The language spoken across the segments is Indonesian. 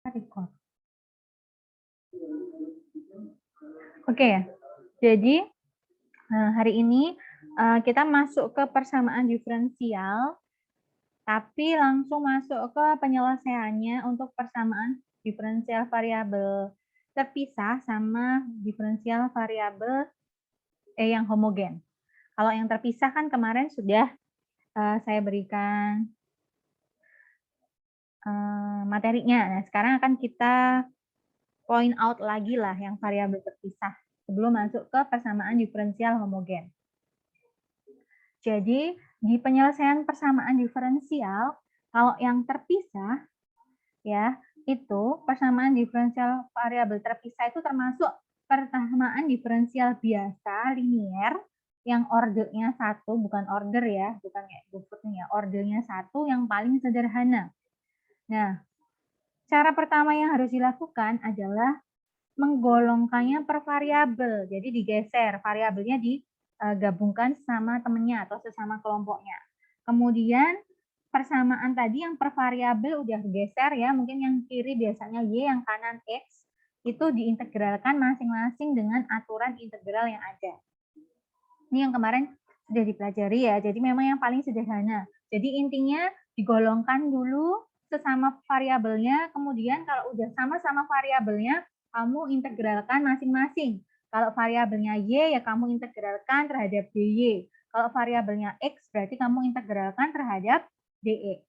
Record. Oke, jadi hari ini kita masuk ke persamaan diferensial, tapi langsung masuk ke penyelesaiannya untuk persamaan diferensial variabel terpisah sama diferensial variabel yang homogen. Kalau yang terpisah kan kemarin sudah saya berikan materinya. Nah, sekarang akan kita point out lagi lah yang variabel terpisah sebelum masuk ke persamaan diferensial homogen. Jadi, di penyelesaian persamaan diferensial, kalau yang terpisah, ya, itu persamaan diferensial variabel terpisah itu termasuk persamaan diferensial biasa linier yang ordernya satu, bukan order ya, bukan kayak bufutnya, ordernya satu yang paling sederhana. Nah, cara pertama yang harus dilakukan adalah menggolongkannya per variabel. Jadi digeser, variabelnya digabungkan sama temennya atau sesama kelompoknya. Kemudian persamaan tadi yang per variabel udah geser ya, mungkin yang kiri biasanya Y, yang kanan X, itu diintegralkan masing-masing dengan aturan integral yang ada. Ini yang kemarin sudah dipelajari ya, jadi memang yang paling sederhana. Jadi intinya digolongkan dulu sesama variabelnya, kemudian kalau udah sama-sama variabelnya, kamu integralkan masing-masing. Kalau variabelnya Y, ya kamu integralkan terhadap DY. Kalau variabelnya X, berarti kamu integralkan terhadap DX.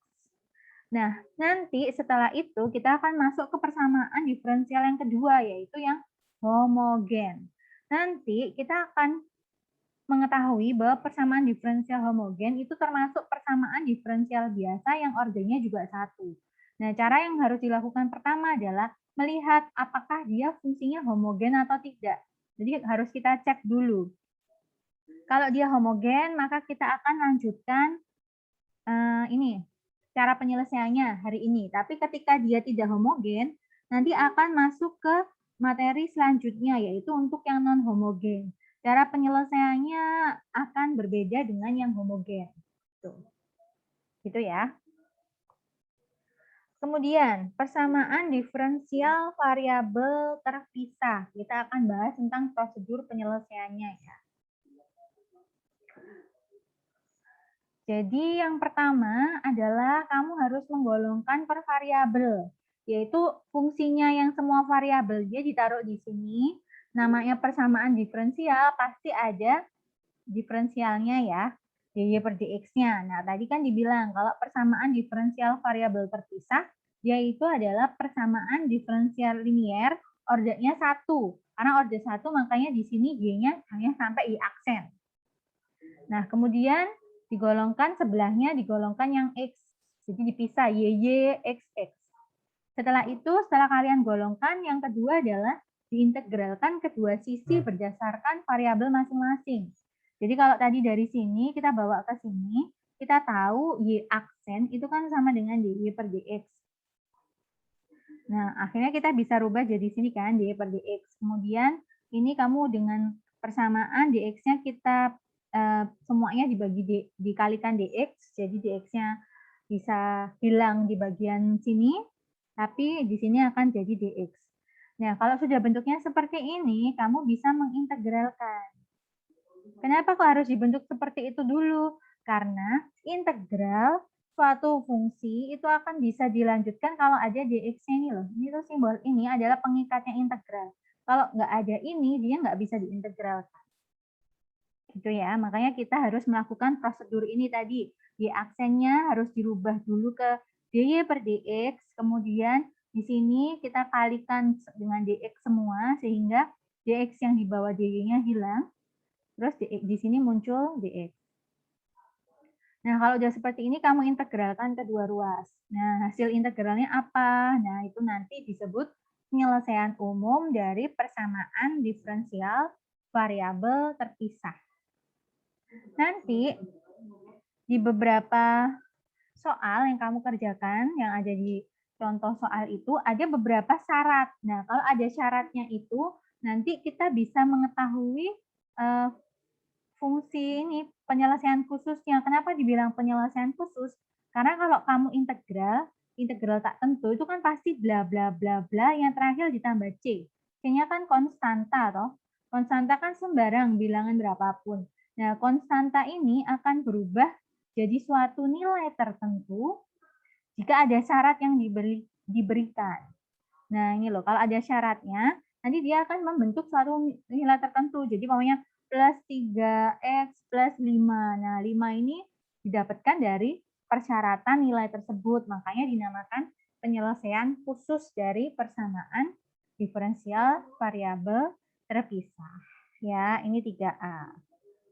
Nah, nanti setelah itu kita akan masuk ke persamaan diferensial yang kedua, yaitu yang homogen. Nanti kita akan mengetahui bahwa persamaan diferensial homogen itu termasuk persamaan diferensial biasa yang ordernya juga satu. Nah, cara yang harus dilakukan pertama adalah melihat apakah dia fungsinya homogen atau tidak. Jadi harus kita cek dulu. Kalau dia homogen, maka kita akan lanjutkan ini cara penyelesaiannya hari ini. Tapi ketika dia tidak homogen, nanti akan masuk ke materi selanjutnya, yaitu untuk yang non-homogen. Cara penyelesaiannya akan berbeda dengan yang homogen. Gitu ya. Kemudian, persamaan diferensial variabel terpisah. Kita akan bahas tentang prosedur penyelesaiannya ya. Jadi yang pertama adalah kamu harus menggolongkan per variabel, yaitu fungsinya yang semua variabel dia ditaruh di sini. Namanya persamaan diferensial, pasti ada diferensialnya ya, dy per dx-nya. Nah, tadi kan dibilang kalau persamaan diferensial variabel terpisah, yaitu adalah persamaan diferensial linier, ordernya satu. Karena order satu, makanya di sini y-nya hanya sampai i aksen. Nah, kemudian digolongkan sebelahnya, digolongkan yang x. Jadi dipisah, y, x, x. Setelah itu, setelah kalian golongkan, yang kedua adalah diintegralkan kedua sisi berdasarkan variabel masing-masing. Jadi kalau tadi dari sini kita bawa ke sini, kita tahu y aksen itu kan sama dengan dy per dx. Nah, akhirnya kita bisa rubah jadi sini kan, dy per dx. Kemudian ini kamu dengan persamaan dx-nya kita semuanya dikalikan dx, jadi dx-nya bisa hilang di bagian sini, tapi di sini akan jadi dx. Nah, kalau sudah bentuknya seperti ini, kamu bisa mengintegralkan. Kenapa kok harus dibentuk seperti itu dulu? Karena integral suatu fungsi itu akan bisa dilanjutkan kalau ada dx-nya ini loh. Ini tuh simbol ini adalah pengikatnya integral. Kalau nggak ada ini, dia nggak bisa diintegralkan. Gitu ya, makanya kita harus melakukan prosedur ini tadi. Di aksennya harus dirubah dulu ke dy per dx, kemudian di sini kita kalikan dengan dx semua, sehingga dx yang di bawah dy-nya hilang, terus di sini muncul dx. Nah, kalau udah seperti ini, kamu integralkan kedua ruas. Nah, hasil integralnya apa? Nah, itu nanti disebut penyelesaian umum dari persamaan diferensial variabel terpisah. Nanti di beberapa soal yang kamu kerjakan, yang ada di contoh soal itu, ada beberapa syarat. Nah, kalau ada syaratnya itu, nanti kita bisa mengetahui fungsi ini, penyelesaian khususnya. Kenapa dibilang penyelesaian khusus? Karena kalau kamu integral, integral tak tentu itu kan pasti bla bla bla bla yang terakhir ditambah C. C-nya kan konstanta toh. Konstanta kan sembarang bilangan berapapun. Nah, konstanta ini akan berubah jadi suatu nilai tertentu jika ada syarat yang diberikan. Nah, ini loh, kalau ada syaratnya, nanti dia akan membentuk suatu nilai tertentu. Jadi, maunya plus 3x plus 5. Nah, 5 ini didapatkan dari persyaratan nilai tersebut. Makanya dinamakan penyelesaian khusus dari persamaan diferensial variabel terpisah. Ya, ini 3A.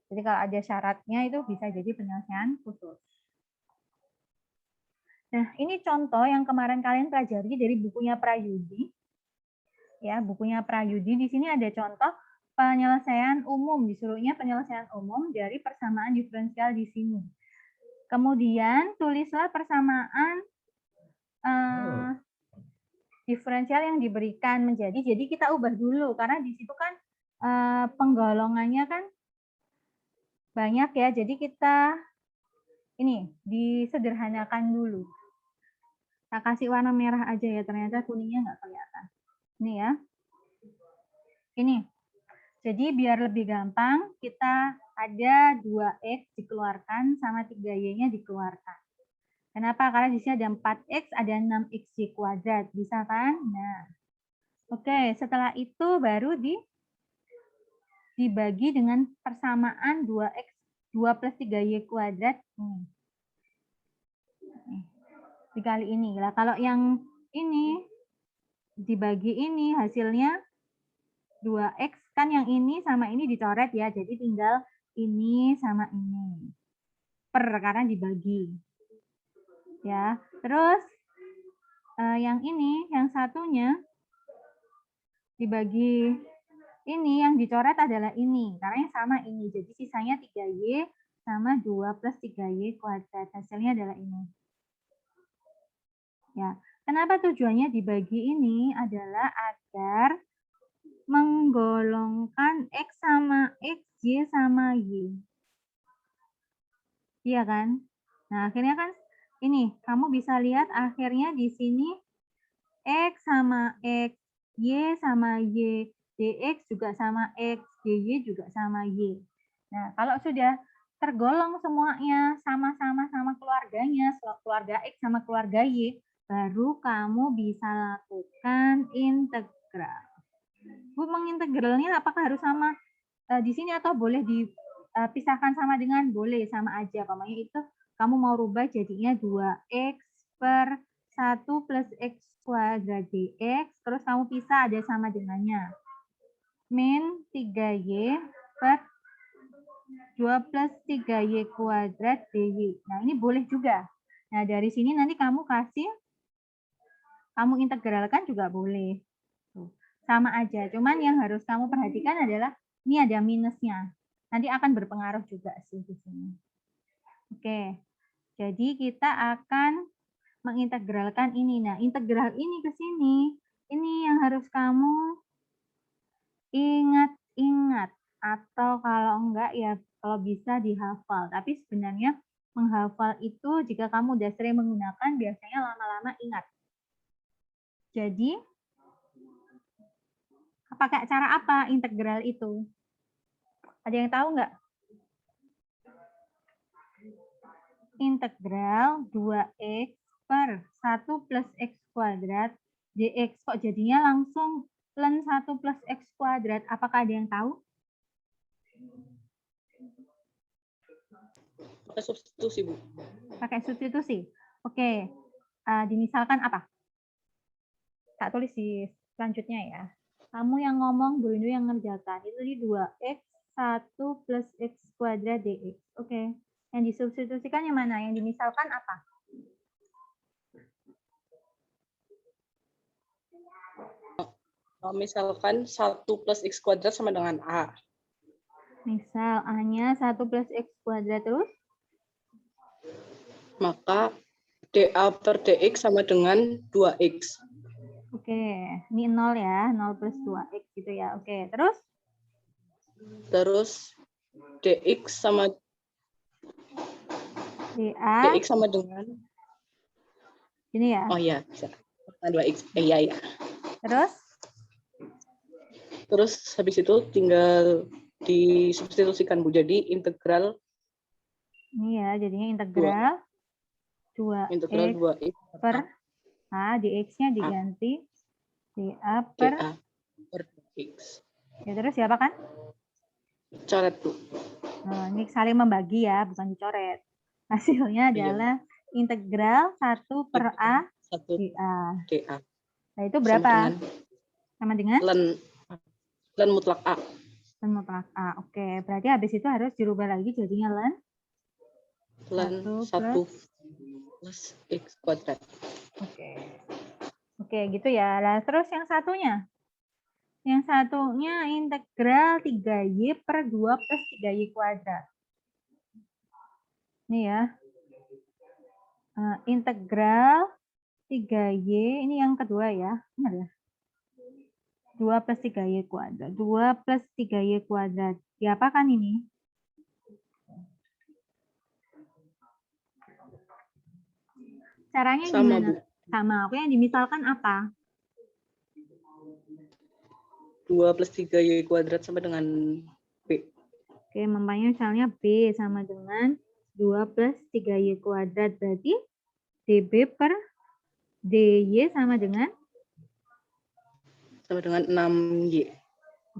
Jadi, kalau ada syaratnya itu bisa jadi penyelesaian khusus. Nah, ini contoh yang kemarin kalian pelajari dari bukunya Prayudi. Ya, bukunya Prayudi. Di sini ada contoh penyelesaian umum, disuruhnya penyelesaian umum dari persamaan diferensial di sini. Kemudian tulislah persamaan diferensial yang diberikan menjadi. Jadi kita ubah dulu karena di situ kan penggolongannya kan banyak ya. Jadi kita ini disederhanakan dulu. Kita kasih warna merah aja ya, ternyata kuningnya nggak kelihatan. Ini ya. Ini. Jadi biar lebih gampang, kita ada 2x dikeluarkan sama 3y-nya dikeluarkan. Kenapa? Karena di sini ada 4x, ada 6xy kuadrat. Bisa kan? Nah. Oke, setelah itu baru dibagi dengan persamaan 2x 2 plus 3y kuadrat ini. Dikali ini. Lah, kalau yang ini dibagi ini hasilnya 2x kan yang ini sama ini dicoret ya. Jadi tinggal ini sama ini. Per karena dibagi. Ya. Terus yang ini, yang satunya dibagi ini yang dicoret adalah ini. Karena yang sama ini. Jadi sisanya 3y sama 2 plus 3y kuadrat. Hasilnya adalah ini. Ya, kenapa tujuannya dibagi ini adalah agar menggolongkan X sama X, Y sama Y. Iya kan? Nah, akhirnya kan ini, kamu bisa lihat akhirnya di sini X sama X, Y sama Y, DX juga sama X, DY juga sama Y. Nah, kalau sudah tergolong semuanya sama-sama sama keluarganya, keluarga X sama keluarga Y, baru kamu bisa lakukan integral. Bu, mengintegralnya apakah harus sama di sini atau boleh dipisahkan sama dengan? Boleh, sama aja. Pokoknya itu kamu mau rubah jadinya 2x per 1 plus x kuadrat dx, terus kamu pisah ada sama dengannya. Min 3y per 2 plus 3y kuadrat dy. Nah, ini boleh juga. Nah, dari sini nanti kamu integralkan juga boleh. Sama aja. Cuman yang harus kamu perhatikan adalah ini ada minusnya. Nanti akan berpengaruh juga sih di sini. Oke. Jadi kita akan mengintegralkan ini. Nah, integral ini ke sini. Ini yang harus kamu ingat-ingat. Atau kalau enggak ya kalau bisa dihafal. Tapi sebenarnya menghafal itu jika kamu udah sering menggunakan biasanya lama-lama ingat. Jadi, pakai cara apa integral itu? Ada yang tahu nggak? Integral 2x per 1 plus x kuadrat dx. Kok jadinya langsung ln 1 plus x kuadrat? Apakah ada yang tahu? Pakai substitusi, Bu. Pakai substitusi. Oke. Dimisalkan apa? Tak tulis di selanjutnya ya. Kamu yang ngomong, Bu Indu yang ngerjakan. Itu di 2x 1 plus x kuadrat dx. Oke. Yang disubstitusikan yang mana? Yang dimisalkan apa? Misalkan 1 plus x kuadrat sama dengan A. Misal A-nya 1 plus x kuadrat terus? Maka dA per dx sama dengan 2x. Oke, ini 0 ya, 0 plus 2x gitu ya. Oke, terus? Terus dx sama dA dengan Ini ya. Oh iya, bisa. 2x. Iya. Terus habis itu tinggal disubstitusikan, Bu. Jadi integral. Ini ya, jadinya integral 2x per A, dx-nya diganti dA per x. Ya, terus siapa kan? Coret, Bu. Nah, ini saling membagi ya, bukan dicoret. Hasilnya adalah integral 1 per A dA. Nah, itu berapa? Sama dengan? Ln mutlak A. Ln mutlak A. Oke, berarti habis itu harus dirubah lagi jadinya ln 1 plus x kuadrat. Oke, gitu ya. Nah, terus yang satunya? Yang satunya integral 3y per 2 plus 3y kuadrat. Ini ya. Integral 3y, ini yang kedua ya. Benar ya? 2 plus 3y kuadrat. 2 plus 3y kuadrat. Diapakan ini? Caranya sama, gimana? Bu. Sama. Aku yang dimisalkan apa? 2 plus 3y kuadrat sama dengan B. Oke, mamanya misalnya B sama dengan 2 plus 3y kuadrat. Berarti dB per dy sama dengan? Sama dengan 6y.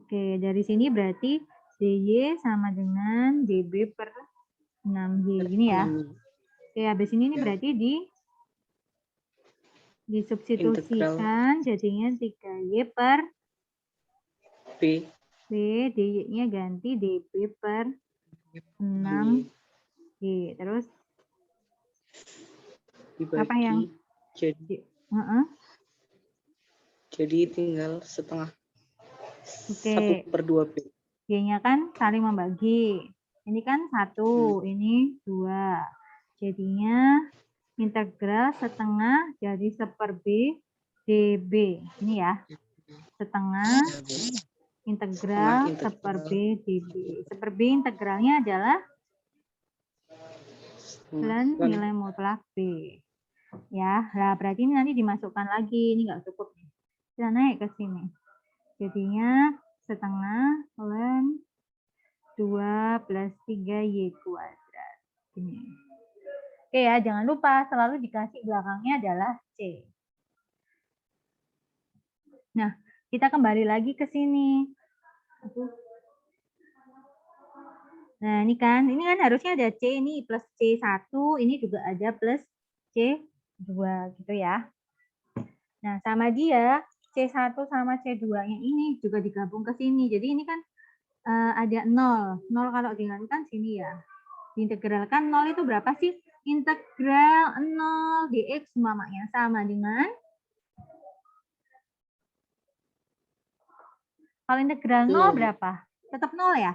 Oke, dari sini berarti dy sama dengan dB per 6y. Gini ya. Oke, habis ini berarti disubstitusikan jadinya 3y per B. dy-nya ganti dB per 6y. Terus dibagi, apa yang jadi tinggal setengah. Oke. 1/2 B. Y-nya kan saling membagi. Ini kan 1, ini 2. Jadinya integral setengah jadi 1/B dB. Ini ya. Setengah integral 1/B dB. 1/B integralnya adalah ln nilai mutlak B. Ya, nah berarti ini nanti dimasukkan lagi. Ini nggak cukup. Kita naik ke sini. Jadinya setengah ln 2 plus 3y kuadrat. Ini. Oke ya, jangan lupa selalu dikasih belakangnya adalah C. Nah, kita kembali lagi ke sini. Nah, ini kan harusnya ada C, ini plus C1, ini juga ada plus C2 gitu ya. Nah, sama dia C1 sama C2-nya ini juga digabung ke sini. Jadi ini kan ada 0. 0 kalau dihilangkan sini ya. Diintegralkan 0 itu berapa sih? Integral 0 dx mamanya sama dengan kalau integral 0 berapa? Tetap 0 ya?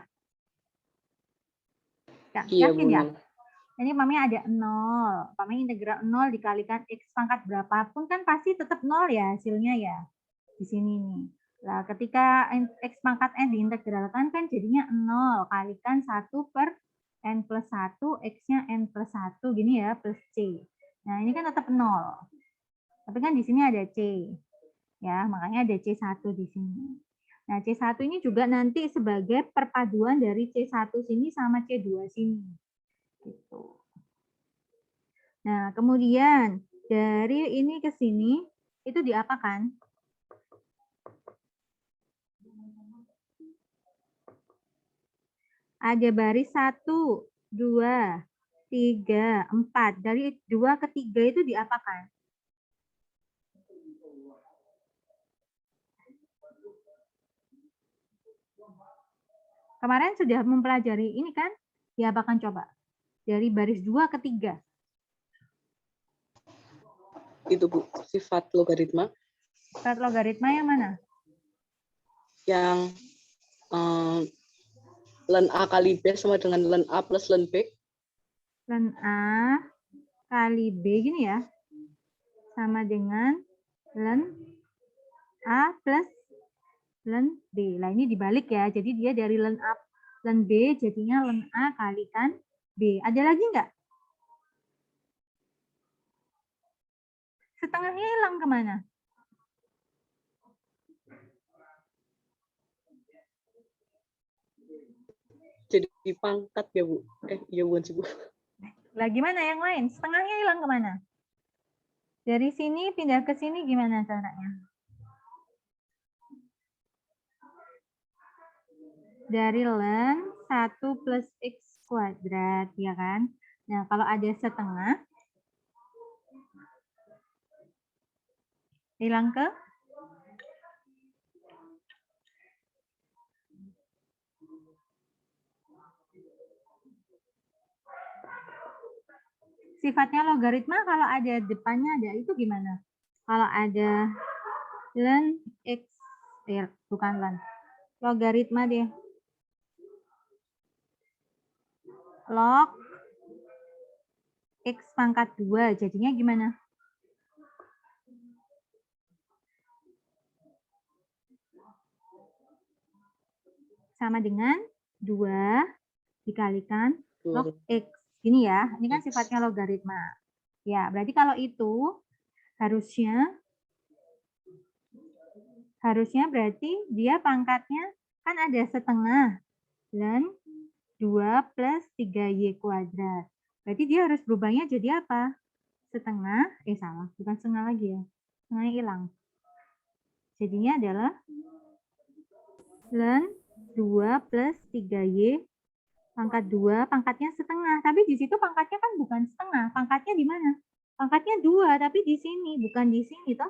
Iya, yakin Bu. ya? Ini mamanya ada 0. Mamanya integral 0 dikalikan x pangkat berapapun kan pasti tetap 0 ya hasilnya ya. Di sini nih. Nah, ketika x pangkat n diintegralkan kan jadinya 0 kalikan 1 per n plus 1, x-nya n plus 1 gini ya, plus c. Nah, ini kan tetap 0. Tapi kan di sini ada c. Ya, makanya ada C1 di sini. Nah, C1 ini juga nanti sebagai perpaduan dari C1 sini sama C2 sini. Gitu. Nah, kemudian dari ini ke sini itu diapakan? Ada baris 1, 2, 3, 4. Dari 2 ke 3 itu diapakan? Kemarin sudah mempelajari ini kan? Diapakan coba? Dari baris 2 ke 3. Itu, Bu, sifat logaritma. Sifat logaritma yang mana? Yang ln A kali B sama dengan ln A plus ln B. Ln A kali B gini ya. Sama dengan ln A plus ln B. Nah, ini dibalik ya. Jadi dia dari ln A ln B jadinya ln A kalikan B. Ada lagi nggak? Setengahnya hilang kemana? Jadi pangkat ya, Bu. Iya bukan sih, Bu. Lah gimana yang lain? Setengahnya hilang kemana? Dari sini pindah ke sini gimana caranya? Dari ln 1 plus X kuadrat, ya kan? Nah, kalau ada setengah, hilang ke? Sifatnya logaritma kalau ada depannya ada itu gimana? Kalau ada ln X, bukan ln, logaritma dia. Log X pangkat 2, jadinya gimana? Sama dengan 2 dikalikan log X. Ini ya, ini kan sifatnya logaritma. Ya, berarti kalau itu harusnya berarti dia pangkatnya kan ada setengah dan 2 plus 3Y kuadrat. Berarti dia harus berubahnya jadi apa? Setengah, salah, bukan setengah lagi ya. Setengahnya hilang. Jadinya adalah ln 2 plus 3Y pangkat 2, pangkatnya setengah. Tapi di situ pangkatnya kan bukan setengah. Pangkatnya di mana? Pangkatnya 2, tapi di sini, bukan di sini toh.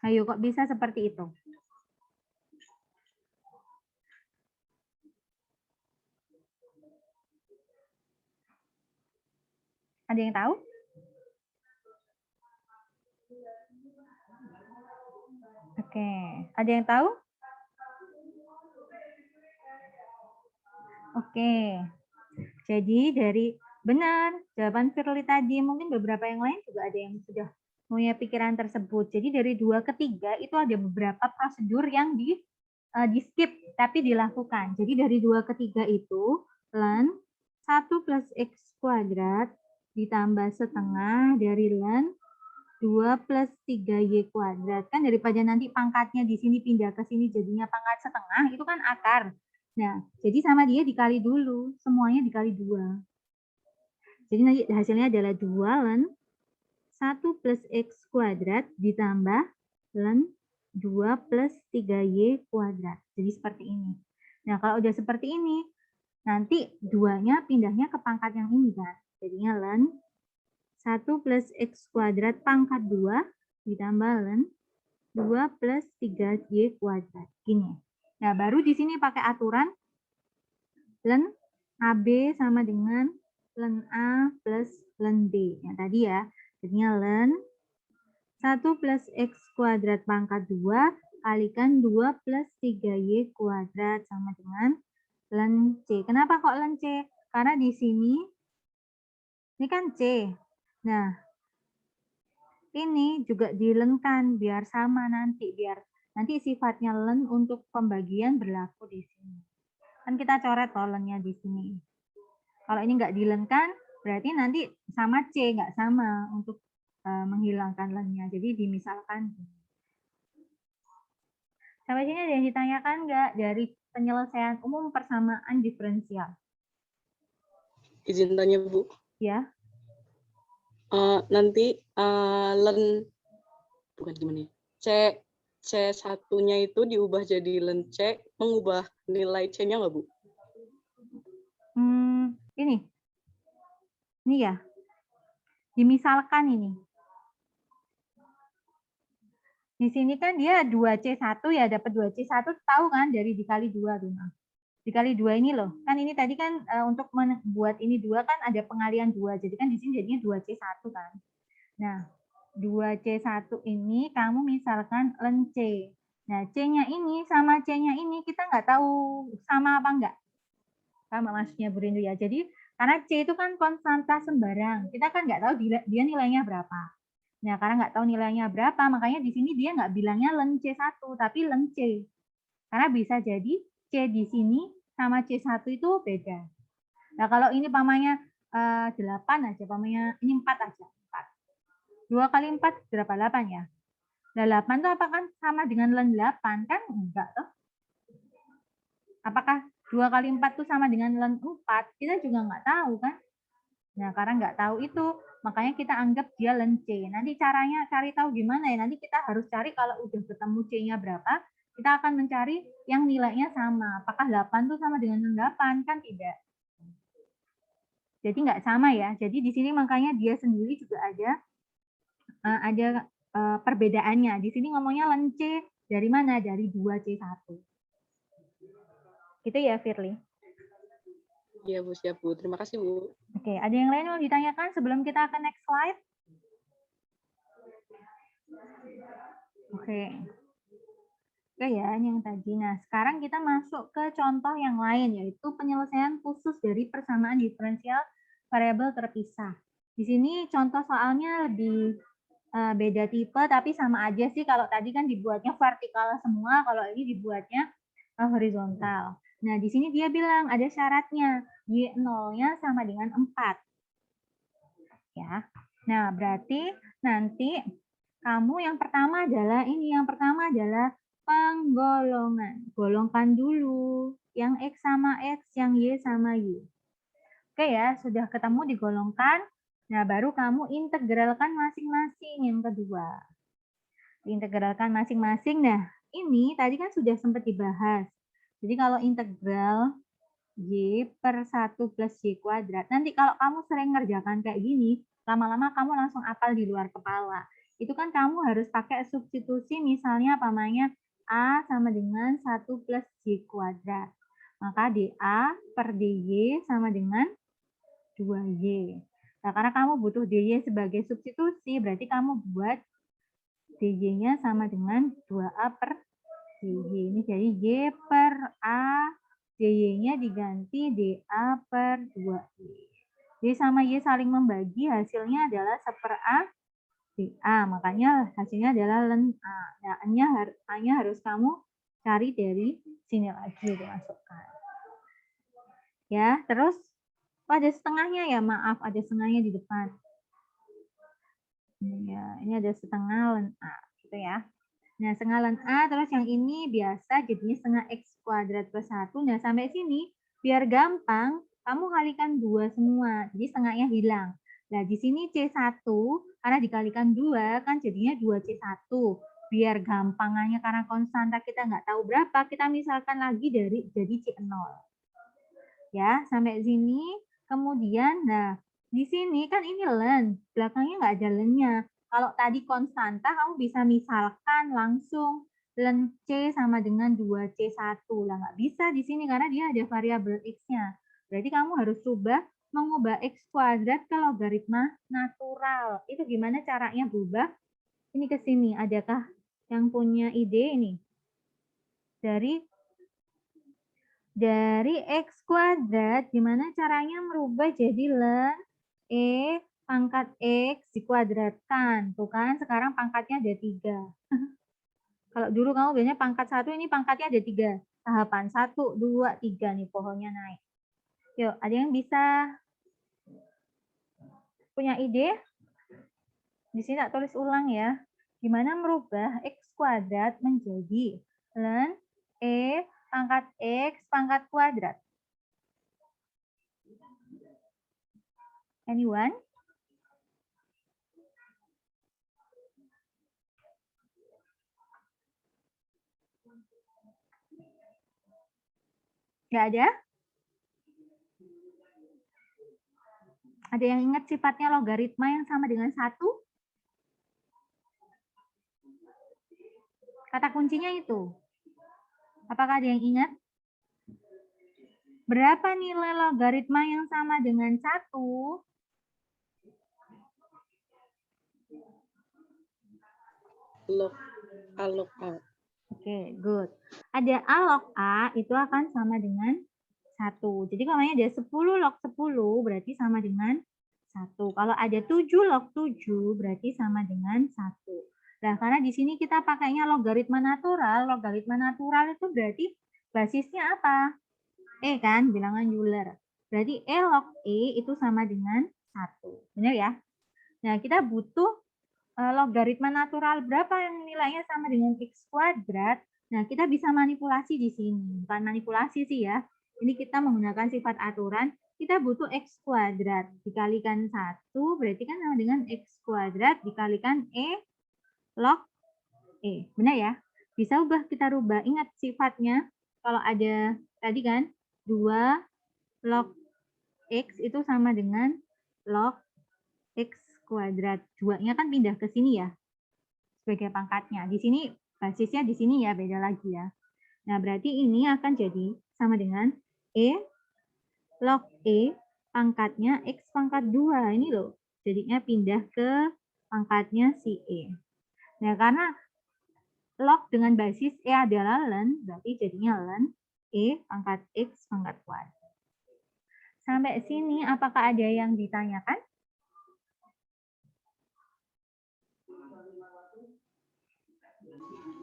Ayo, kok bisa seperti itu? Ada yang tahu? Oke, ada yang tahu? Oke, jadi dari benar jawaban Firly tadi, mungkin beberapa yang lain juga ada yang sudah punya pikiran tersebut. Jadi dari 2 ke 3 itu ada beberapa prosedur yang di skip tapi dilakukan. Jadi dari 2 ke 3 itu ln 1 plus X kuadrat ditambah setengah dari ln 2 plus 3Y kuadrat. Kan daripada nanti pangkatnya di sini pindah ke sini jadinya pangkat setengah, itu kan akar. Nah, jadi sama dia dikali dulu, semuanya dikali 2. Jadi nanti hasilnya adalah 2 ln 1 plus X kuadrat ditambah ln 2 plus 3Y kuadrat. Jadi seperti ini. Nah, kalau udah seperti ini, nanti 2-nya pindahnya ke pangkat yang ini kan. Jadinya ln 1 plus X kuadrat pangkat 2 ditambah ln 2 plus 3Y kuadrat. Gini. Nah, baru di sini pakai aturan ln AB sama dengan ln A plus ln B. Yang tadi ya. Jadinya ln 1 plus X kuadrat pangkat 2 kalikan 2 plus 3Y kuadrat sama dengan ln C. Kenapa kok ln C? Karena di sini, ini kan C. Nah, ini juga dilenkan biar sama nanti, biar nanti sifatnya ln untuk pembagian berlaku di sini. Kan kita coret lennya di sini. Kalau ini nggak dilenkan, berarti nanti sama C, nggak sama untuk menghilangkan lennya. Jadi dimisalkan. Sampai sini ada yang ditanyakan nggak dari penyelesaian umum persamaan diferensial? Izin tanya, Bu. Ya. Nanti ln bukan gimana ya? C1-nya itu diubah jadi ln C, mengubah nilai C-nya nggak, Bu? Ini ya. Dimisalkan ini. Di sini kan dia 2C1 ya, dapat 2C1 tahu kan dari dikali 2 tuh. Dikali 2 ini loh. Kan ini tadi kan untuk membuat ini 2 kan ada pengalian 2. Jadi kan di sini jadinya 2C1 kan. Nah, 2C1 ini kamu misalkan ln C. Nah, C-nya ini sama C-nya ini kita nggak tahu sama apa enggak. Sama maksudnya Bu Rindu ya. Jadi karena C itu kan konstanta sembarang. Kita kan nggak tahu dia nilainya berapa. Nah, karena nggak tahu nilainya berapa, makanya di sini dia nggak bilangnya ln C1, tapi ln C. Karena bisa jadi C di sini sama C1 itu beda. Nah, kalau ini pamannya 8 aja, umpamanya ini 4 aja, 4. 2 kali 4 berapa? 8 ya? Nah, 8 itu apakah sama dengan len 8? Kan enggak toh. Apakah 2 kali 4 itu sama dengan len 4? Kita juga nggak tahu kan. Nah, karena nggak tahu itu, makanya kita anggap dia len C. Nanti caranya cari tahu gimana ya? Nanti kita harus cari kalau udah ketemu C-nya berapa, kita akan mencari yang nilainya sama. Apakah 8 itu sama dengan 8? Kan tidak. Jadi nggak sama ya. Jadi di sini makanya dia sendiri juga ada perbedaannya. Di sini ngomongnya len C dari mana? Dari 2C1. Gitu ya, Firly. Iya, Bu, siap, Bu. Terima kasih, Bu. Oke, ada yang lain mau ditanyakan sebelum kita ke next slide? Oke. Oke ya, ini yang tadi. Nah, sekarang kita masuk ke contoh yang lain, yaitu penyelesaian khusus dari persamaan diferensial variabel terpisah. Di sini contoh soalnya lebih beda tipe, tapi sama aja sih. Kalau tadi kan dibuatnya vertikal semua, kalau ini dibuatnya horizontal. Nah, di sini dia bilang ada syaratnya, Y0-nya sama dengan 4. Ya. Nah, berarti nanti kamu yang pertama adalah penggolongan. Golongkan dulu yang X sama X, yang Y sama Y. Oke ya, sudah ketemu digolongkan. Nah, baru kamu integralkan masing-masing yang kedua. Diintegralkan masing-masing. Nah, ini tadi kan sudah sempat dibahas. Jadi kalau integral Y per 1 plus Y kuadrat. Nanti kalau kamu sering ngerjakan kayak gini, lama-lama kamu langsung apal di luar kepala. Itu kan kamu harus pakai substitusi, misalnya apa namanya, A sama dengan 1 plus Y kuadrat. Maka dA per dy sama dengan 2y. Nah, karena kamu butuh dy sebagai substitusi, berarti kamu buat dy-nya sama dengan 2a per dy. Ini jadi y per a, dy-nya diganti dA per 2y. Y sama y saling membagi, hasilnya adalah 1/a dA. Makanya hasilnya adalah len A. Nah, A-nya harus kamu cari dari sini lagi, dimasukkan. Ya, terus ada setengahnya ya, maaf, ada setengahnya di depan. Ya, ini ada setengah len A, gitu ya. Nah, setengah len A, terus yang ini biasa jadinya setengah X kuadrat plus 1. Nah, sampai sini, biar gampang, kamu kalikan 2 semua, jadi setengahnya hilang. Nah, di sini C1, karena dikalikan 2, kan jadinya 2C1. Biar gampangannya, karena konstanta kita nggak tahu berapa, kita misalkan lagi dari jadi C0. Ya, sampai sini. Kemudian, nah, di sini kan ini len, belakangnya nggak ada lennya. Kalau tadi konstanta, kamu bisa misalkan langsung len C sama dengan 2C1. Lah, nggak bisa di sini karena dia ada variabel X-nya. Berarti kamu harus coba mengubah X kuadrat ke logaritma natural. Itu gimana caranya berubah? Ini ke sini. Adakah yang punya ide ini? Dari X kuadrat, gimana caranya merubah jadi len E pangkat X dikuadratkan. Tuh kan, sekarang pangkatnya ada 3. Kalau dulu kamu biasanya pangkat 1, ini pangkatnya ada 3. Tahapan 1, 2, 3 nih pohonnya naik. Yuk, ada yang bisa punya ide? Di sini tak tulis ulang ya. Gimana merubah X kuadrat menjadi len E pangkat X pangkat kuadrat? Anyone? Nggak ada? Ada yang ingat sifatnya logaritma yang sama dengan 1? Kata kuncinya itu. Apakah ada yang ingat? Berapa nilai logaritma yang sama dengan 1? Log A, log A. Oke, good. Ada A log A itu akan sama dengan 1. Jadi kalau ada 10 log 10 berarti sama dengan 1. Kalau ada 7 log 7 berarti sama dengan 1. Nah, karena di sini kita pakainya logaritma natural itu berarti basisnya apa? Kan, bilangan Euler. Berarti E log E itu sama dengan 1. Benar ya? Nah, kita butuh logaritma natural berapa yang nilainya sama dengan X kuadrat. Nah, kita bisa manipulasi di sini. Bukan manipulasi sih ya. Ini kita menggunakan sifat aturan. Kita butuh X kuadrat dikalikan 1, berarti kan sama dengan X kuadrat dikalikan E log E. Benar ya? Bisa kita rubah. Ingat sifatnya. Kalau ada tadi kan 2 log X itu sama dengan log X kuadrat. 2-nya kan pindah ke sini ya. Sebagai pangkatnya. Di sini basisnya di sini ya, beda lagi ya. Nah, berarti ini akan jadi sama dengan E log E pangkatnya X pangkat 2. Ini loh. Jadinya pindah ke pangkatnya si E. Nah, karena log dengan basis E adalah ln, berarti jadinya ln E pangkat X pangkat kuadrat. Sampai sini, apakah ada yang ditanyakan?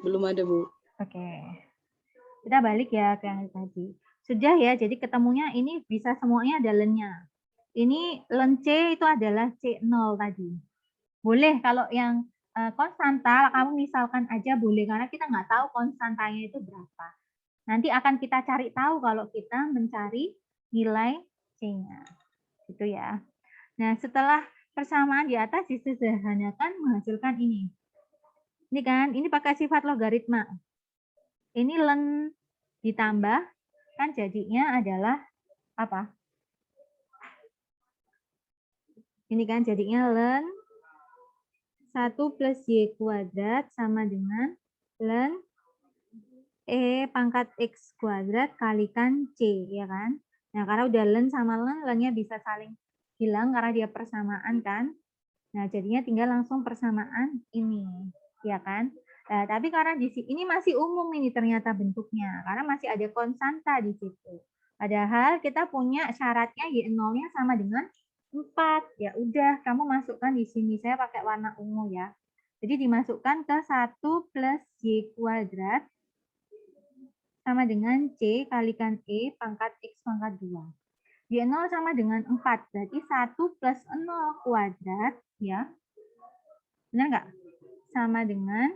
Belum ada, Bu. Oke. Kita balik ya ke yang tadi. Sudah ya, jadi ketemunya ini bisa semuanya ada ln-nya. Ini ln C itu adalah C0 tadi. Boleh kalau yang konstanta, kamu misalkan aja boleh, karena kita nggak tahu konstantanya itu berapa. Nanti akan kita cari tahu kalau kita mencari nilai C-nya. Gitu ya. Nah, setelah persamaan di atas disederhanakan menghasilkan ini. Ini kan, ini pakai sifat logaritma. Ini ln ditambah, kan jadinya adalah apa? Ini kan jadinya ln 1 plus Y kuadrat sama dengan ln E pangkat X kuadrat kalikan C, ya kan? Nah, karena udah ln sama ln, ln-nya bisa saling hilang karena dia persamaan kan? Nah, jadinya tinggal langsung persamaan ini, ya kan? Nah, tapi karena di sini ini masih umum ini ternyata bentuknya, karena masih ada konstanta di situ. Padahal kita punya syaratnya Y0-nya sama dengan 4. Ya udah, kamu masukkan di sini. Saya pakai warna ungu ya. Jadi dimasukkan ke 1 plus Y kuadrat sama dengan C kalikan E pangkat X pangkat 2. Y0 sama dengan 4, berarti 1 plus 0 kuadrat, ya. Benar nggak? Sama dengan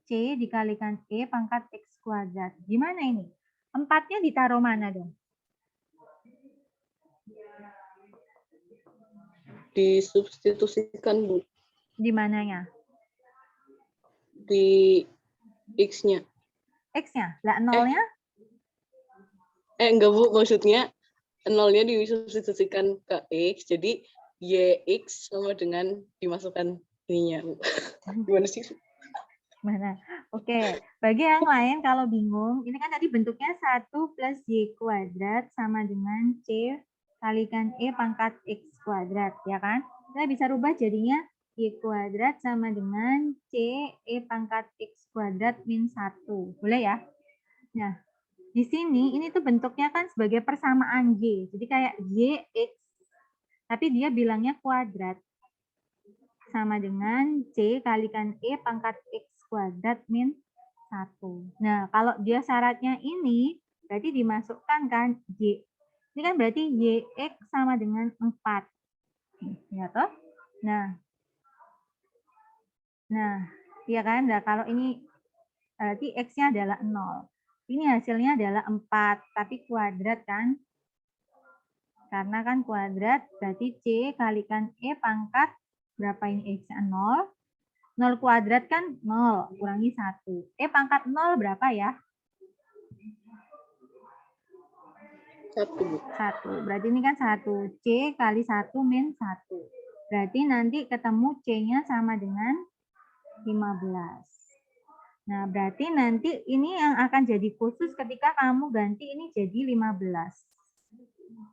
C dikalikan E pangkat X kuadrat. Gimana ini? 4-nya ditaruh mana dong? Disubstitusikan, Bu. Di mananya? Di X-nya. X-nya? Lah, 0-nya? Enggak, Bu. Maksudnya 0-nya disubstitusikan ke X, jadi YX sama dengan dimasukkan ininya, Bu. Gimana sih? Mana? Oke, bagi yang lain kalau bingung, ini kan tadi bentuknya 1 plus Y kuadrat sama dengan C kalikan E pangkat X kuadrat, ya kan? Kita bisa rubah jadinya Y kuadrat sama dengan C E pangkat X kuadrat min 1. Boleh ya? Nah, di sini ini tuh bentuknya kan sebagai persamaan Y. Jadi kayak YX, tapi dia bilangnya kuadrat. Sama dengan C kalikan E pangkat X kuadrat min 1. Nah, kalau dia syaratnya ini, berarti dimasukkan kan Y. Ini kan berarti YX sama dengan 4. Ya toh? Nah, iya kan? Nah, kalau ini berarti X-nya adalah 0. Ini hasilnya adalah 4, tapi kuadrat kan? Karena kan kuadrat, berarti C kalikan E pangkat, berapa ini X-nya? 0. 0 kuadrat kan 0, kurangi 1. Pangkat 0 berapa ya? 1. Berarti ini kan 1. C kali 1 min 1. Berarti nanti ketemu C-nya sama dengan 15. Nah, berarti nanti ini yang akan jadi khusus ketika kamu ganti ini jadi 15.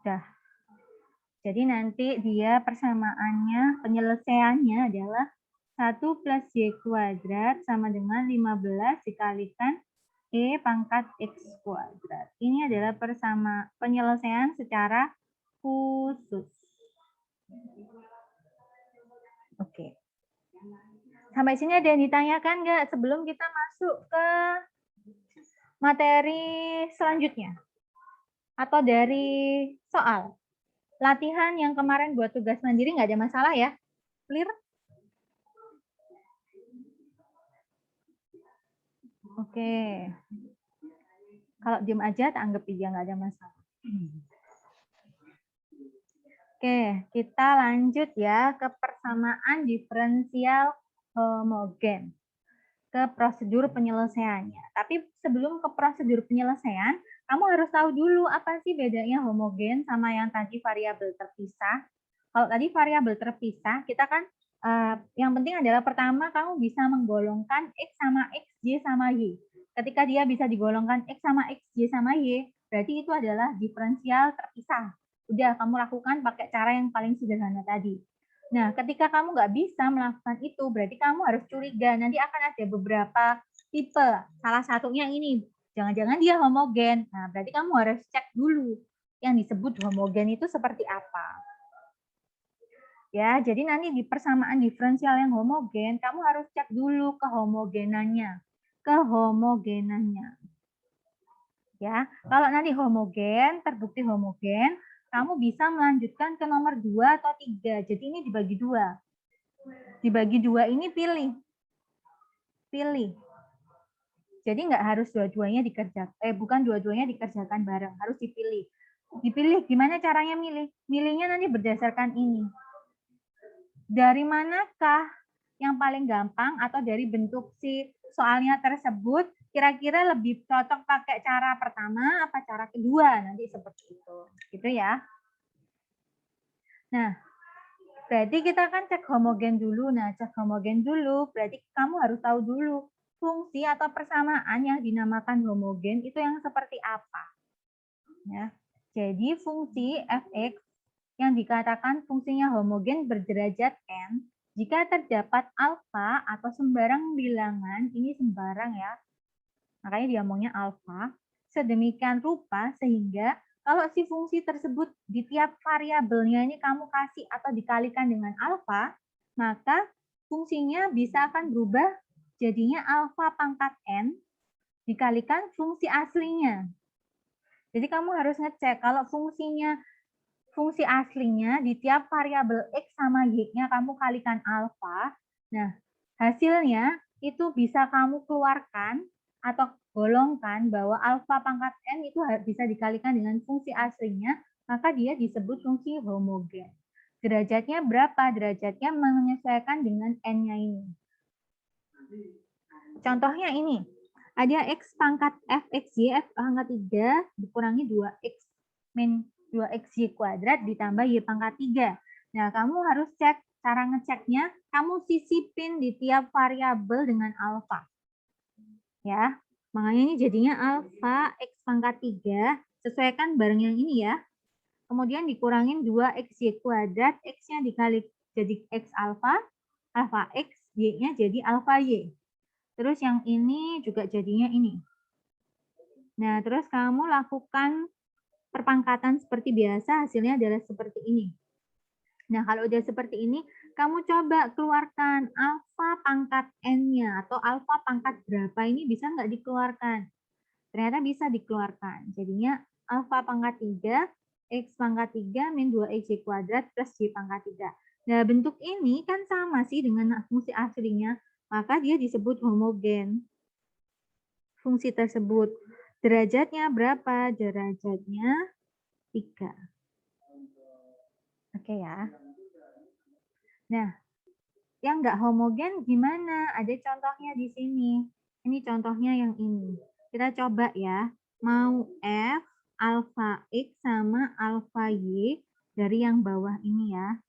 Udah. Jadi nanti dia persamaannya, penyelesaiannya adalah 1 plus Y kuadrat sama dengan 15 dikalikan E pangkat X kuadrat. Ini adalah penyelesaian secara khusus. Oke. Sampai sini ada yang ditanyakan nggak sebelum kita masuk ke materi selanjutnya? Atau dari soal? Latihan yang kemarin buat tugas mandiri nggak ada masalah ya? Clear? Oke. Kalau diem aja, tak anggap dia nggak ada masalah. Oke, kita lanjut ya ke persamaan diferensial homogen. Ke prosedur penyelesaiannya. Tapi sebelum ke prosedur penyelesaian, kamu harus tahu dulu apa sih bedanya homogen sama yang tadi variabel terpisah. Kalau tadi variabel terpisah, kita kan yang penting adalah pertama kamu bisa menggolongkan X sama X, Y sama Y. Ketika dia bisa digolongkan X sama X, Y sama Y, berarti itu adalah diferensial terpisah. Udah, kamu lakukan pakai cara yang paling sederhana tadi. Nah, ketika kamu nggak bisa melakukan itu, berarti kamu harus curiga. Nanti akan ada beberapa tipe. Salah satunya ini, jangan-jangan dia homogen. Nah, berarti kamu harus cek dulu yang disebut homogen itu seperti apa. Ya, jadi nanti di persamaan diferensial yang homogen, kamu harus cek dulu kehomogenannya. Kehomogenannya. Ya, kalau nanti homogen, terbukti homogen, kamu bisa melanjutkan ke nomor 2 atau 3. Jadi ini dibagi 2. Dibagi 2 ini pilih. Pilih. Jadi nggak harus dua-duanya dikerjakan. Bukan dua-duanya dikerjakan bareng, harus dipilih. Dipilih gimana caranya milih? Milihnya nanti berdasarkan ini. Dari manakah yang paling gampang atau dari bentuk si soalnya tersebut kira-kira lebih cocok pakai cara pertama apa cara kedua? Nanti seperti itu. Gitu ya. Nah, berarti kita kan cek homogen dulu. Nah, cek homogen dulu berarti kamu harus tahu dulu fungsi atau persamaan yang dinamakan homogen itu yang seperti apa. Ya. Jadi fungsi fx yang dikatakan fungsinya homogen berderajat n jika terdapat alfa atau sembarang bilangan, ini sembarang ya, makanya dia maunya alfa, sedemikian rupa sehingga kalau si fungsi tersebut di tiap variabelnya ini kamu kasih atau dikalikan dengan alfa, maka fungsinya bisa akan berubah jadinya alfa pangkat n dikalikan fungsi aslinya. Jadi kamu harus ngecek kalau fungsi aslinya di tiap variabel X sama Y-nya kamu kalikan alfa. Nah, hasilnya itu bisa kamu keluarkan atau golongkan bahwa alfa pangkat N itu bisa dikalikan dengan fungsi aslinya, maka dia disebut fungsi homogen. Derajatnya berapa? Derajatnya menyesuaikan dengan N-nya ini. Contohnya ini, ada X pangkat Fxy, F pangkat 3 dikurangi 2X min 2xy kuadrat ditambah y pangkat 3. Nah, kamu harus cek, cara ngeceknya, kamu sisipin di tiap variabel dengan alfa. Ya, makanya ini jadinya alfa x pangkat 3, sesuaikan bareng yang ini ya. Kemudian dikurangin 2xy kuadrat, x-nya dikali jadi x alfa x, y-nya jadi alfa y. Terus yang ini juga jadinya ini. Nah, terus kamu lakukan perpangkatan seperti biasa, hasilnya adalah seperti ini. Nah, kalau udah seperti ini, kamu coba keluarkan alfa pangkat n-nya atau alfa pangkat berapa ini bisa nggak dikeluarkan? Ternyata bisa dikeluarkan. Jadinya alfa pangkat 3, x pangkat 3 min 2x kuadrat plus y pangkat 3. Nah, bentuk ini kan sama sih dengan fungsi aslinya, maka dia disebut homogen. Fungsi tersebut. Derajatnya berapa? Derajatnya 3. Oke ya. Nah, yang nggak homogen gimana? Ada contohnya di sini. Ini contohnya yang ini. Kita coba ya. Mau F, alfa X sama alfa Y dari yang bawah ini ya.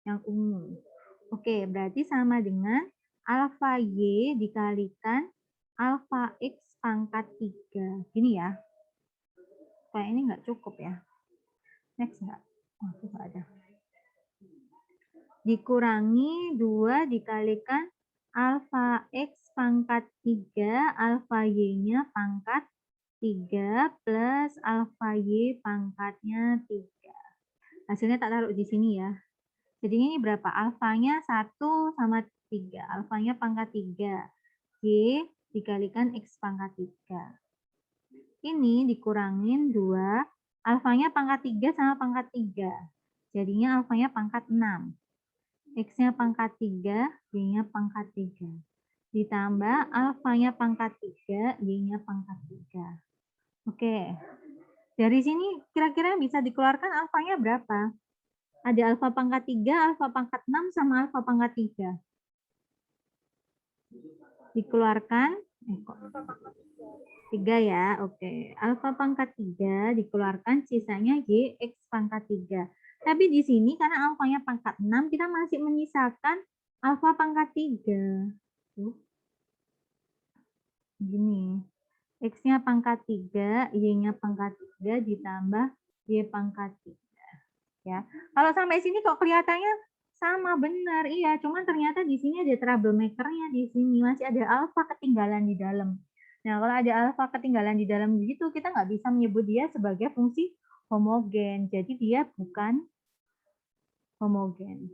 Yang ungu. Oke, berarti sama dengan alfa Y dikalikan alfa X pangkat 3. Gini ya. Kayak ini nggak cukup ya. Next nggak? Oh, itu nggak ada. Dikurangi 2 dikalikan alfa X pangkat 3, alfa Y-nya pangkat 3 plus alfa Y pangkatnya 3. Hasilnya tak taruh di sini ya. Jadi ini berapa? Alfanya 1 sama 3. Alfanya pangkat 3. Y dikalikan X pangkat 3. Ini dikurangin 2. Alfanya pangkat 3 sama pangkat 3. Jadinya alfanya pangkat 6. X-nya pangkat 3, Y-nya pangkat 3. Ditambah alfanya pangkat 3, Y-nya pangkat 3. Oke. Dari sini kira-kira bisa dikeluarkan alfanya berapa? Ada alfa pangkat 3, alfa pangkat 6, sama alfa pangkat 3. Dikeluarkan. Kok 3 ya, oke. Alfa pangkat 3 dikeluarkan, sisanya Y X pangkat 3. Tapi di sini karena alfanya pangkat 6, kita masih menyisakan alfa pangkat 3. Tuh. Gini. X-nya pangkat 3, Y-nya pangkat 3, ditambah Y pangkat 3. Ya. Kalau sampai sini kok kelihatannya sama, benar. Iya, cuman ternyata di sini ada troublemaker-nya di sini. Masih ada alfa ketinggalan di dalam. Nah, kalau ada alfa ketinggalan di dalam begitu, kita nggak bisa menyebut dia sebagai fungsi homogen. Jadi dia bukan homogen.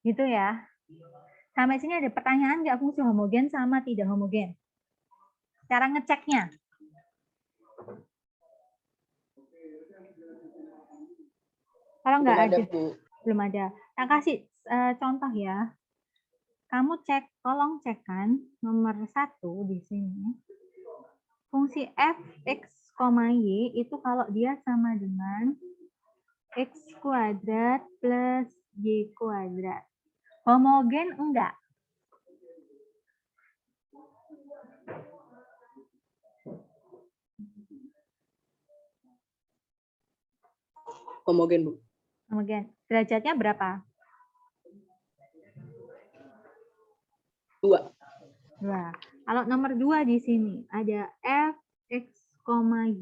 Gitu ya. Sampai sini ada pertanyaan nggak fungsi homogen sama tidak homogen? Cara ngeceknya. Kalau nggak ada, belum ada. Nah, kasih contoh ya. Kamu cek, tolong cekkan nomor 1 di sini. Fungsi f, x, y itu kalau dia sama dengan x kuadrat plus y kuadrat. Homogen enggak? Homogen, Bu. Homogen. Derajatnya berapa? 2. 2. Kalau nomor 2 di sini ada f, x,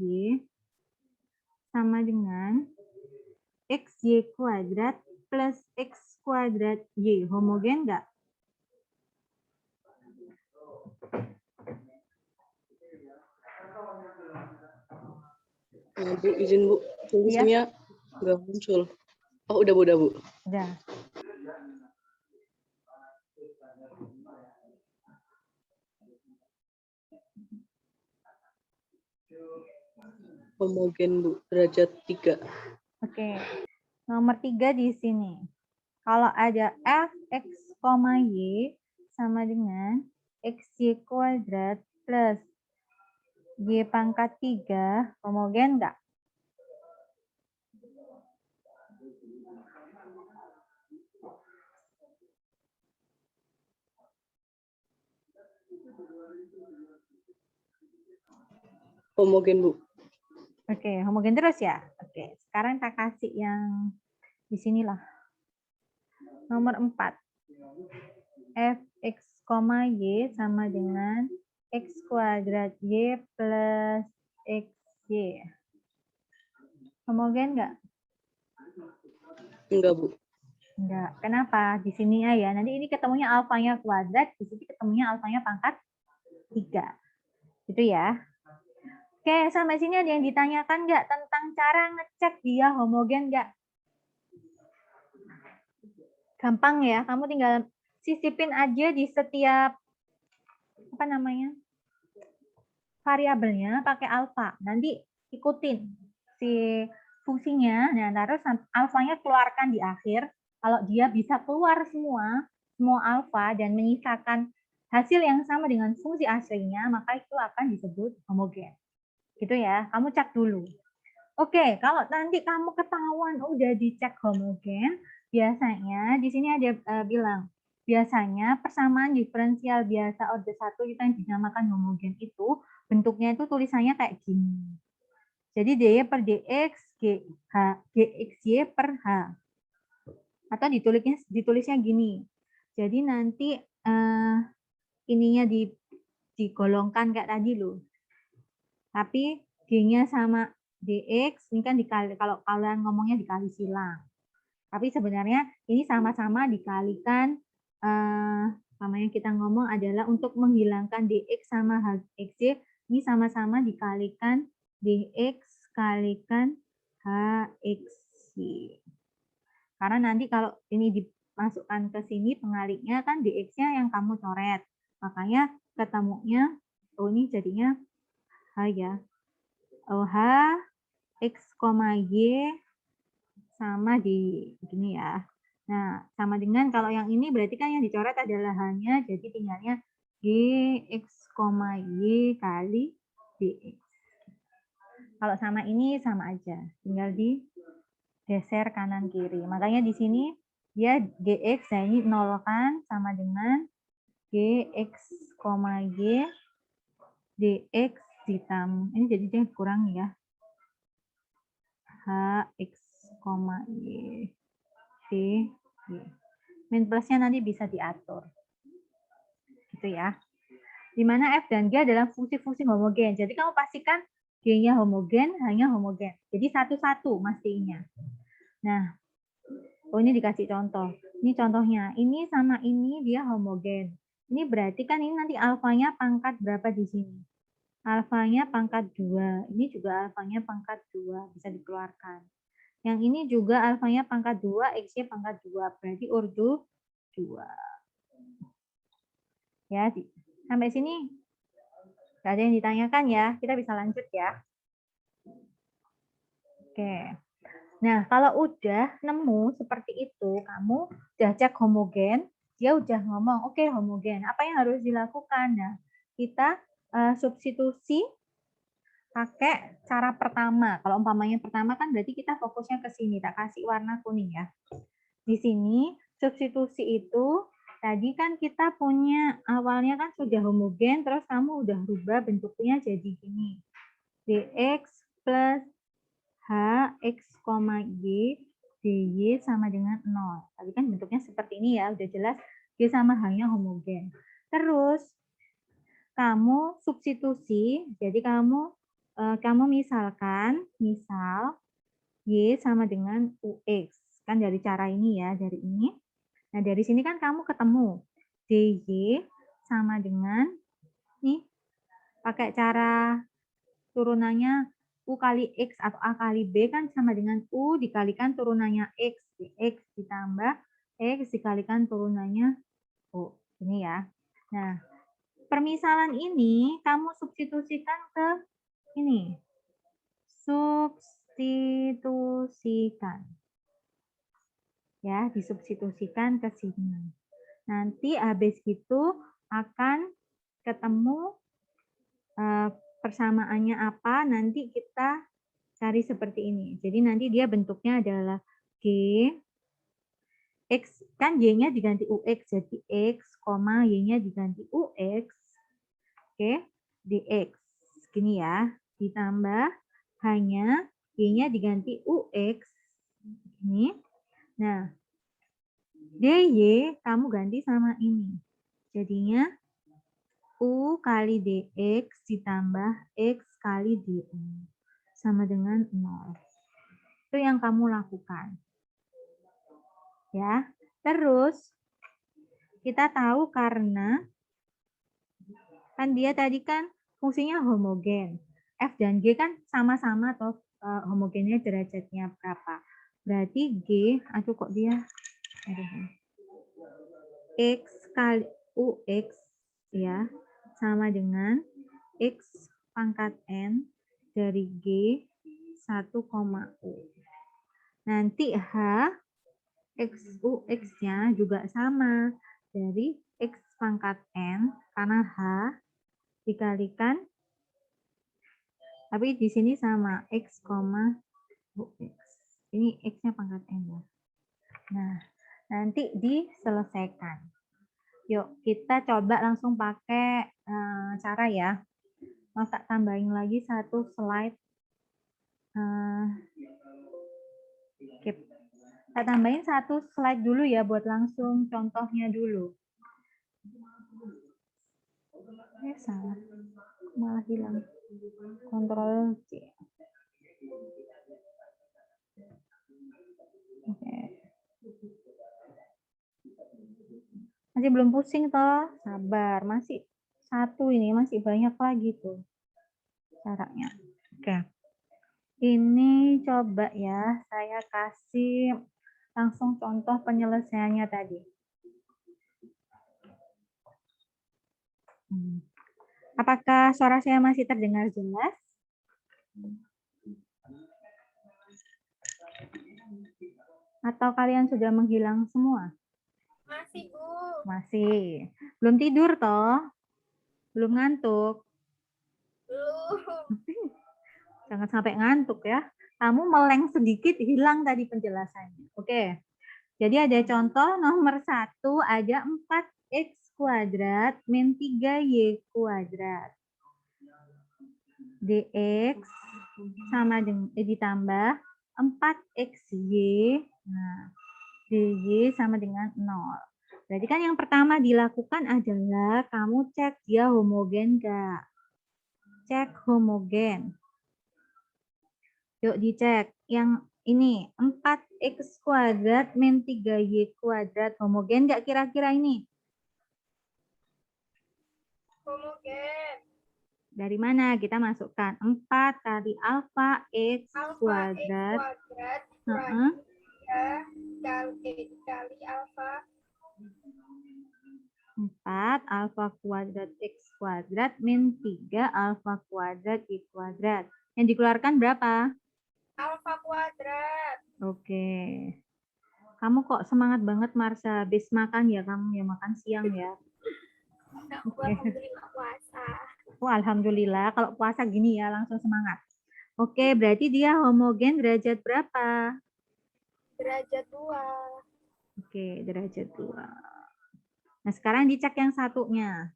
y sama dengan xy kuadrat plus x kuadrat y. Homogen enggak? Bu, izin Bu, fungsinya nggak muncul. Oh, udah Bu. Udah. Homogen, Bu, derajat 3. Oke. Nomor 3 di sini. Kalau ada f, x, y sama dengan xy kuadrat plus y pangkat 3, homogen enggak? Homogen, Bu. Oke, homogen terus ya? Oke, sekarang kita kasih yang di sinilah. Nomor 4. f, x, y sama dengan x kuadrat y plus xy. Homogen enggak? Enggak, Bu. Enggak. Kenapa? Di sini ya. Nanti ini ketemunya alfanya kuadrat, di sini ketemunya alfanya pangkat 3. Gitu ya. Oke, sampai sini ada yang ditanyakan nggak tentang cara ngecek dia homogen nggak? Gampang ya, kamu tinggal sisipin aja di setiap variabelnya pakai alfa. Nanti ikutin si fungsinya, nah terus alfanya keluarkan di akhir. Kalau dia bisa keluar semua alfa dan menyisakan hasil yang sama dengan fungsi aslinya, maka itu akan disebut homogen. Gitu ya, kamu cek dulu. Oke, kalau nanti kamu ketahuan udah dicek homogen, biasanya di sini ada bilang, biasanya persamaan diferensial biasa order 1 kita yang dinamakan homogen itu bentuknya itu tulisannya kayak gini. Jadi dy per dx gxy per h. Atau ditulisnya gini. Jadi nanti ininya digolongkan kayak tadi loh. Tapi G-nya sama DX, ini kan dikali, kalau kalian ngomongnya dikali silang. Tapi sebenarnya ini sama-sama dikalikan, sama yang kita ngomong adalah untuk menghilangkan DX sama HXY, ini sama-sama dikalikan DX kalikan HXY. Karena nanti kalau ini dimasukkan ke sini pengaliknya kan DX-nya yang kamu coret. Makanya ketemunya, oh ini jadinya H ya. OH X, Y sama di begini ya. Nah, sama dengan kalau yang ini berarti kan yang dicoret adalah hanya, jadi tinggalnya Gx, Y kali Dx. Kalau sama ini sama aja, tinggal digeser kanan kiri. Makanya di sini dia Gx, nah ini nol kan, sama dengan Gx, Y Dx ditambah, ini jadi dia kurang ya. Hx, Y D, min plusnya nanti bisa diatur. Gitu ya. Di mana F dan G adalah fungsi-fungsi homogen. Jadi kamu pastikan G-nya homogen, H-nya homogen. Jadi satu-satu mestinya. Nah, ini dikasih contoh. Ini contohnya. Ini sama ini dia homogen. Ini berarti kan ini nanti alfanya pangkat berapa di sini? Alfanya pangkat 2. Ini juga alfanya pangkat 2. Bisa dikeluarkan. Yang ini juga alfanya pangkat 2, X-nya pangkat 2. Berarti ordo 2. Ya, sampai sini nggak ada yang ditanyakan ya. Kita bisa lanjut ya. Oke. Nah, kalau udah nemu seperti itu, kamu udah cek homogen, dia udah ngomong, oke, homogen. Apa yang harus dilakukan? Nah, kita substitusi pakai cara pertama. Kalau umpamanya pertama kan berarti kita fokusnya ke sini. Tak kasih warna kuning ya. Di sini substitusi itu tadi kan kita punya awalnya kan sudah homogen, terus kamu udah rubah bentuknya jadi gini. Dx plus Hx, Y dy sama dengan 0. Tadi kan bentuknya seperti ini ya, udah jelas G sama H-nya homogen. Terus kamu substitusi, jadi kamu misalkan, misal Y sama dengan UX. Kan dari cara ini ya, dari ini. Nah, dari sini kan kamu ketemu dy sama dengan, nih, pakai cara turunannya U kali X atau A kali B kan sama dengan U dikalikan turunannya X. X ditambah X dikalikan turunannya U. Ini ya. Nah, permisalan ini kamu substitusikan ke ini. Substitusikan. Ya, disubstitusikan ke sini. Nanti habis itu akan ketemu persamaannya apa, nanti kita cari seperti ini. Jadi nanti dia bentuknya adalah G, X, kan Y-nya diganti UX, jadi X, Y-nya diganti UX, oke, dx. Gini ya, ditambah hanya Y-nya diganti UX, ini. Nah, dy kamu ganti sama ini. Jadinya U kali dx ditambah X kali dy sama dengan 0. Itu yang kamu lakukan. Ya. Terus kita tahu karena kan dia tadi kan fungsinya homogen. F dan G kan sama-sama atau homogennya derajatnya berapa. Berarti G, aduh kok dia X kali UX ya sama dengan X pangkat N dari G 1, U. Nanti H X UX-nya juga sama dari X pangkat N karena H dikalikan, tapi di sini sama X, UX. Ini X-nya pangkat N ya. Nah, nanti diselesaikan. Yuk, kita coba langsung pakai cara ya. Mau tak tambahin lagi satu slide. Saya tambahin satu slide dulu ya buat langsung contohnya dulu. Salah. Malah hilang. Kontrol C. Oke. Masih belum pusing toh? Sabar, masih satu ini, masih banyak lagi tuh caranya. Oke. Ini coba ya, saya kasih langsung contoh penyelesaiannya tadi. Apakah suara saya masih terdengar jelas? Atau kalian sudah menghilang semua? Masih, Bu. Masih. Belum tidur toh? Belum ngantuk? Belum. Jangan sampai ngantuk ya. Kamu meleng sedikit, hilang tadi penjelasannya. Oke. Jadi ada contoh nomor 1, ada 4x kuadrat min 3y kuadrat. Dx sama dengan ditambah 4xy. Nah, dy sama dengan 0. Berarti kan yang pertama dilakukan adalah kamu cek dia homogen enggak. Cek homogen. Yuk dicek. Yang ini 4x kuadrat min 3y kuadrat homogen enggak kira-kira ini? Homogen. Dari mana kita masukkan? 4 kali alfa x Alfa kuadrat. X kuadrat Heeh. kali alfa 4 alfa kuadrat x kuadrat min 3 alfa kuadrat y kuadrat. Yang dikeluarkan berapa? alfa kuadrat. Oke. Kamu kok semangat banget Marsha? Habis makan ya kamu ya, makan siang ya. Aku alhamdulillah puasa. Oh, alhamdulillah kalau puasa gini ya langsung semangat. Oke, berarti dia homogen derajat berapa? Derajat 2. Oke, derajat 2. Nah, sekarang dicek yang satunya.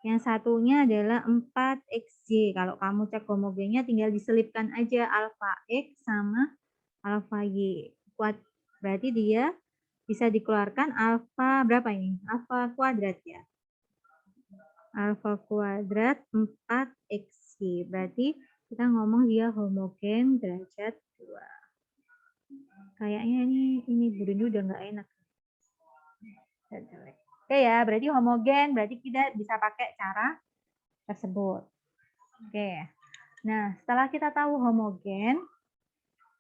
Yang satunya adalah 4xy. Kalau kamu cek homogennya tinggal diselipkan aja alfa x sama alfa y. Berarti dia bisa dikeluarkan alfa berapa ini? Alfa kuadrat ya. Alfa kuadrat 4xy. Berarti kita ngomong dia homogen derajat 2. Kayaknya ini Burundu udah nggak enak. Oke ya, berarti homogen, berarti kita bisa pakai cara tersebut. Oke. Nah, setelah kita tahu homogen,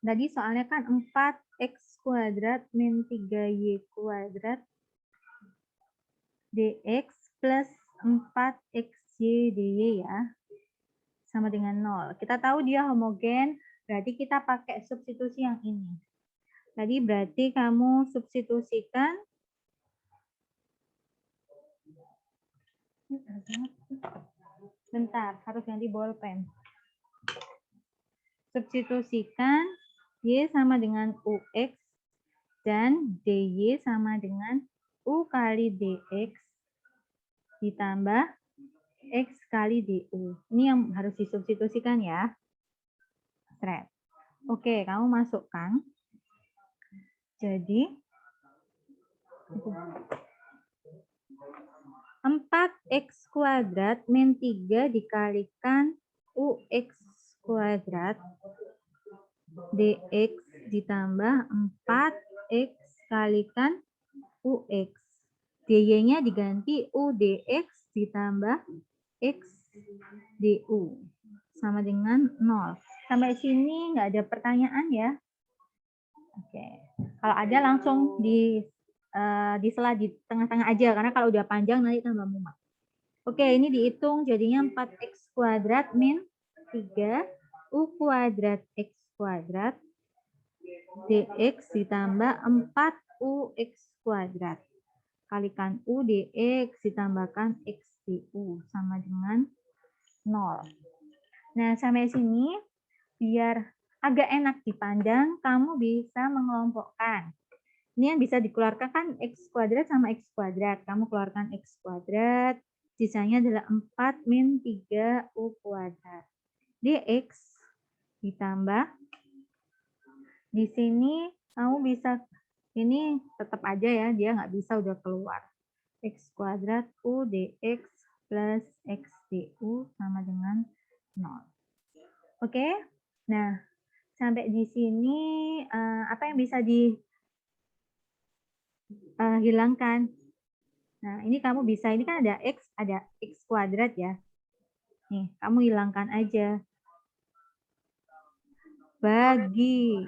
tadi soalnya kan 4x kuadrat min 3y kuadrat dx plus 4xy dy ya, sama dengan 0. Kita tahu dia homogen, berarti kita pakai substitusi yang ini. Tadi berarti kamu substitusikan bentar, harus ganti bolpen. Substitusikan y sama dengan ux dan dy sama dengan u kali dx ditambah x kali du. Ini yang harus disubstitusikan ya. Thread. Oke, kamu masukkan. Jadi 4x kuadrat min 3 dikalikan ux kuadrat dx ditambah 4x kalikan ux. dy-nya diganti u dx ditambah x du sama dengan 0. Sampai sini nggak ada pertanyaan ya? Oke. Kalau ada langsung disela di tengah-tengah aja, karena kalau udah panjang nanti tambah mumet. Oke, ini dihitung jadinya 4x kuadrat min 3 u kuadrat x kuadrat dx ditambah 4ux kuadrat. Kalikan u dx ditambahkan x du sama dengan 0. Nah, sampai sini biar agak enak dipandang, kamu bisa mengelompokkan. Ini yang bisa dikeluarkan kan x kuadrat sama x kuadrat. Kamu keluarkan x kuadrat, sisanya adalah 4 min 3 u kuadrat. Dx ditambah, di sini kamu bisa, ini tetap aja ya, dia nggak bisa udah keluar. X kuadrat u dx plus x du sama dengan 0. Oke, nah sampai di sini apa yang bisa dihilangkan? Nah ini kamu bisa, ini kan ada x kuadrat ya. Nih, kamu hilangkan aja. Bagi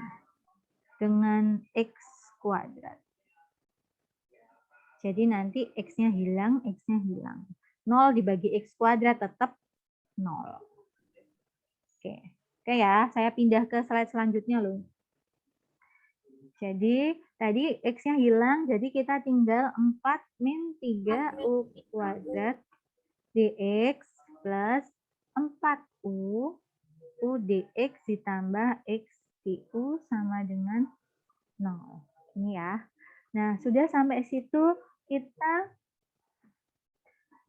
dengan x kuadrat. Jadi nanti x-nya hilang, x-nya hilang. 0 dibagi x kuadrat tetap 0. Oke ya, saya pindah ke slide selanjutnya loh. Jadi tadi X-nya hilang, jadi kita tinggal 4 min 3U kuadrat dx plus 4U U dx ditambah X du sama dengan 0. Ini ya. Nah, sudah sampai situ kita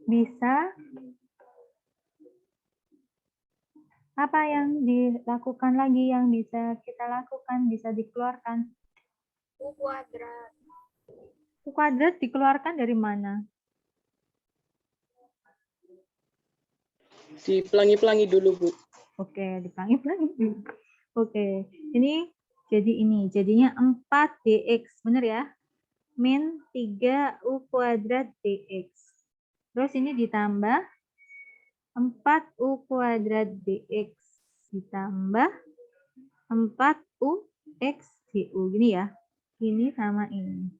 bisa apa yang dilakukan lagi, yang bisa kita lakukan, bisa dikeluarkan. U kuadrat. U kuadrat dikeluarkan dari mana? Dipelangi-pelangi dulu, Bu. Oke, dipelangi-pelangi. Oke, ini jadinya 4 dx, benar ya? Min 3U kuadrat dx. Terus ini ditambah 4U kuadrat dx ditambah 4U X du. Gini ya. Ini sama ini.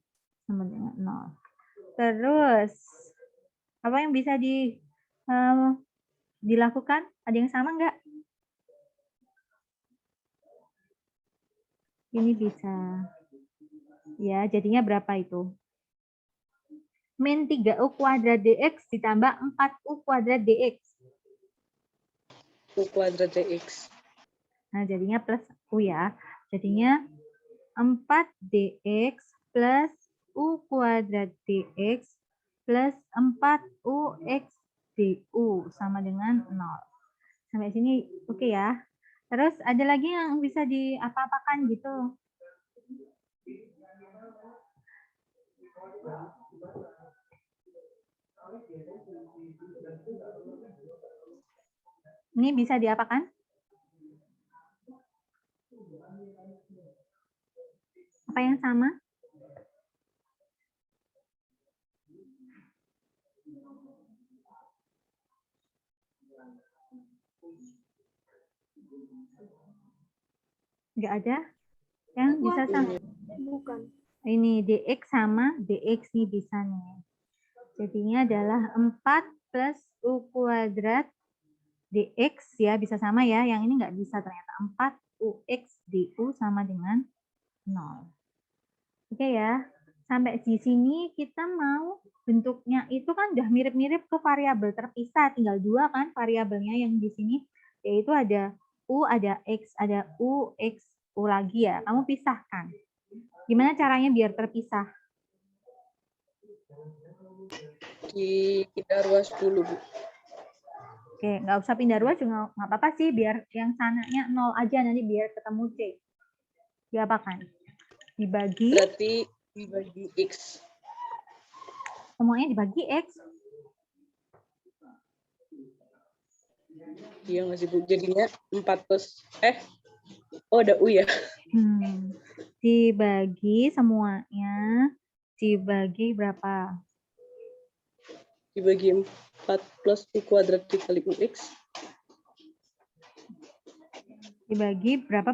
Sama dengan 0. Terus, apa yang bisa dilakukan? Ada yang sama nggak? Ini bisa. Ya, jadinya berapa itu? Min 3U kuadrat dx ditambah 4U kuadrat dx. U kuadrat dx. Nah, jadinya plus U ya. Jadinya 4dx plus U kuadrat dx plus 4U X du sama dengan 0. Sampai sini oke ya. Terus ada lagi yang bisa diapa-apakan gitu. Ini bisa diapakan? Apa yang sama? Enggak ada? Yang bisa sama? Bukan. Ini dx sama dx nih bisa nih. Jadinya adalah 4 plus U kuadrat dx ya, bisa sama ya. Yang ini nggak bisa ternyata. 4UX du sama dengan 0. Oke ya. Sampai di sini kita mau bentuknya itu kan udah mirip-mirip ke variabel terpisah. Tinggal dua kan variabelnya yang di sini. Yaitu ada U, ada X, ada U, X, U lagi ya. Kamu pisahkan. Gimana caranya biar terpisah? Kita ruas dulu, Bu. Oke, nggak usah pindah ruas juga nggak apa-apa sih, biar yang sananya 0 aja nanti biar ketemu C. Diapakan? Dibagi. Berarti dibagi X. Semuanya dibagi X. Iya nggak sih, Bu? Jadinya 4 plus, oh ada U ya. Dibagi semuanya, dibagi berapa? Dibagi 4 plus U kuadrat dikali UX. Dibagi berapa?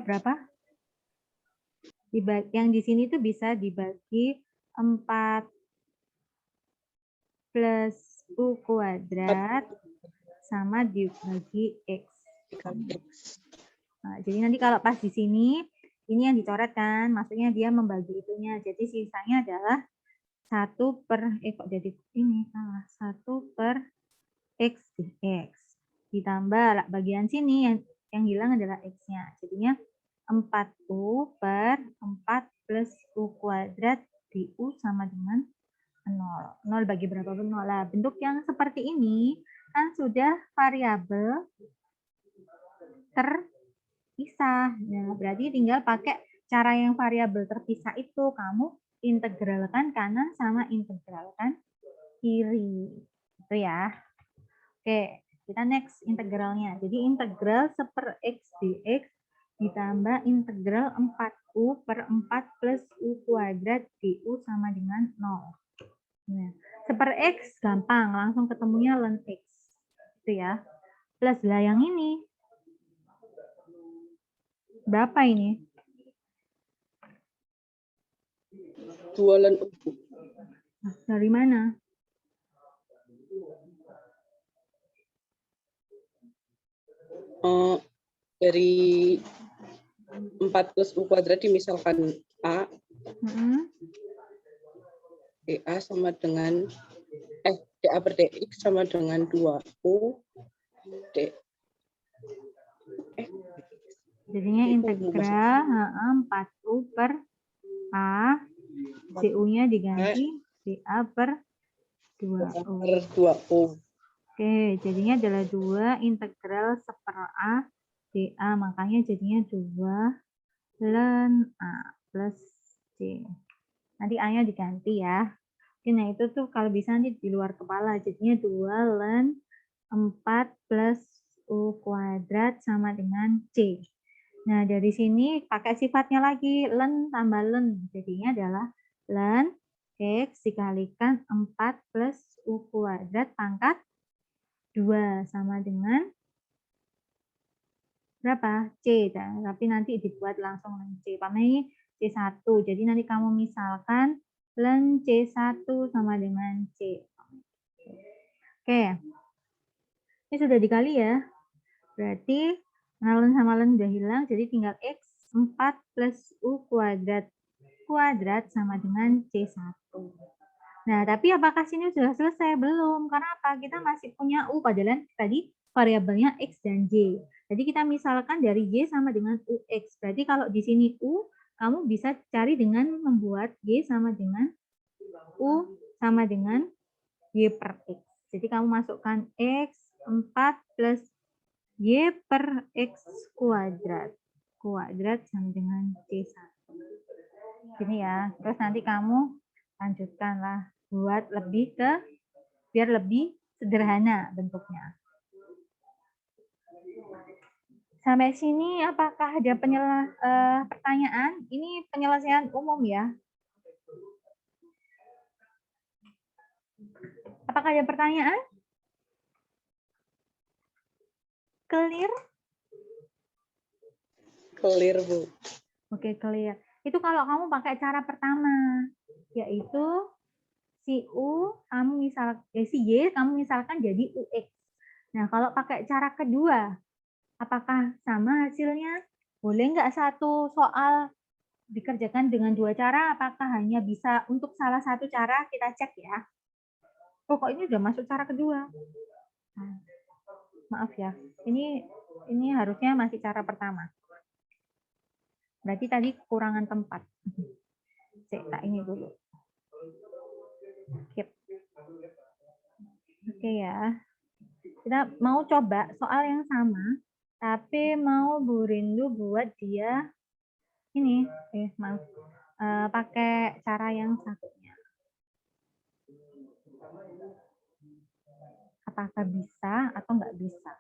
Yang di sini tuh bisa dibagi 4 plus U kuadrat sama dibagi X. Nah, jadi nanti kalau pas di sini, ini yang dicoret kan, maksudnya dia membagi itunya. Jadi sisanya adalah 1 per, kok jadi ini salah, 1 per X dx. Ditambah bagian sini yang hilang adalah X-nya. Jadinya 4U per 4 plus U kuadrat du sama dengan 0. 0 bagi berapa pun 0. Lah, bentuk yang seperti ini kan sudah variabel terpisah. Nah, berarti tinggal pakai cara yang variabel terpisah itu. Kamu integralkan kanan sama integralkan kiri. Itu ya. Oke, kita next integralnya. Jadi integral 1 X dx ditambah integral 4U per 4 plus U kuadrat du sama dengan 0. Nah, 1/X gampang, langsung ketemunya ln X. Itu ya. Plus lah yang ini. Berapa ini? 2 ln U. Dari mana? Dari 4 plus U kuadrat dimisalkan A, Mm-mm. DA sama dengan DA per DX sama dengan 2U D. Jadinya Itu integral 4U per A, CU-nya diganti DA per 2U. per 2U. Oke, jadinya adalah 2 integral 1/A DA, makanya jadinya 2 ln A plus C. Nanti A-nya diganti ya. Oke, nah itu tuh kalau bisa nanti di luar kepala, jadinya 2 ln 4 plus U kuadrat sama dengan C. Nah, dari sini pakai sifatnya lagi, ln tambah ln. Jadinya adalah ln X dikalikan 4 plus U kuadrat pangkat 2 sama dengan berapa? C. Tapi nanti dibuat langsung ln C. Pamannya C1. Jadi nanti kamu misalkan ln C1 sama dengan C. Oke. Ini sudah dikali ya. Berarti ln sama ln udah hilang. Jadi tinggal X 4 plus U kuadrat sama dengan C1. Nah, tapi apakah sini sudah selesai? Belum. Karena apa? Kita masih punya U, padahal tadi variabelnya X dan Y. Jadi kita misalkan dari Y sama dengan UX. Berarti kalau di sini U, kamu bisa cari dengan membuat Y sama dengan U sama dengan Y per X. Jadi kamu masukkan X 4 plus Y per X kuadrat. Kuadrat sama dengan C1. Gini ya. Terus nanti kamu lanjutkanlah buat lebih biar lebih sederhana bentuknya. Sampai sini apakah ada pertanyaan? Ini penyelesaian umum ya. Apakah ada pertanyaan? Clear? Clear, Bu. Oke, clear. Itu kalau kamu pakai cara pertama, yaitu si U kamu si Y kamu misalkan jadi UX. Nah, kalau pakai cara kedua, apakah sama hasilnya? Boleh nggak satu soal dikerjakan dengan 2 cara? Apakah hanya bisa untuk salah satu cara? Kita cek ya. Oh, kok ini udah masuk cara kedua? Nah, maaf ya. Ini harusnya masih cara pertama. Berarti tadi kekurangan tempat. Cek ini dulu. Skip. Oke ya. Kita mau coba soal yang sama, tapi mau Bu Rindu buat dia ini, maaf, pakai cara yang satunya. Apakah bisa atau nggak bisa?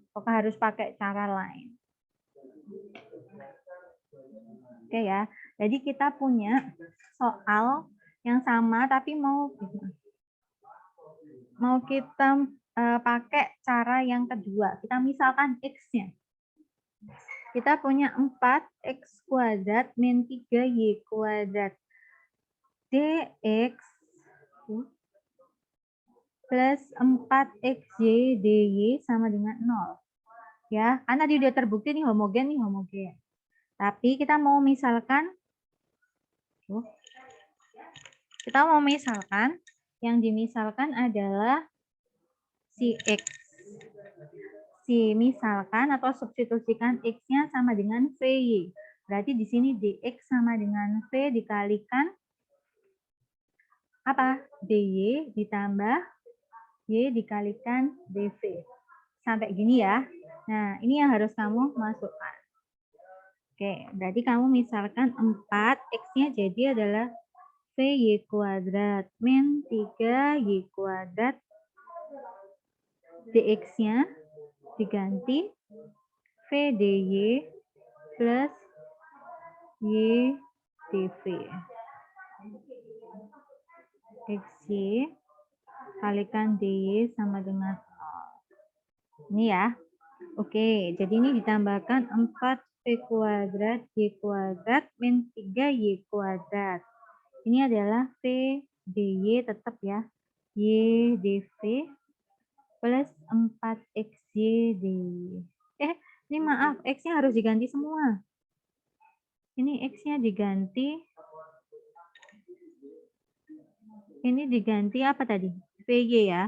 Apakah harus pakai cara lain? Oke ya, jadi kita punya soal yang sama, tapi mau kita pakai cara yang kedua. Kita misalkan X-nya. Kita punya 4X kuadrat min 3Y kuadrat dx plus 4XY dy sama dengan 0. Ya, karena dia udah terbukti nih homogen. Tapi kita mau misalkan, yang dimisalkan adalah si X. Si misalkan atau substitusikan X-nya sama dengan VY. Berarti di sini dx sama dengan V dikalikan apa? dy ditambah y dikalikan dv. Sampai gini ya. Nah, ini yang harus kamu masukkan. Oke, berarti kamu misalkan 4, X-nya jadi adalah VY kuadrat min 3Y kuadrat. DX-nya diganti V dy plus Y dv. XY kalikan dy sama dengan 0. Ini ya. Oke, jadi ini ditambahkan 4V kuadrat Y kuadrat min 3Y kuadrat. Ini adalah V dy tetap ya. Y dv plus 4XY dy. Ini maaf, X-nya harus diganti semua. Ini X-nya diganti Ini diganti apa tadi? VY ya.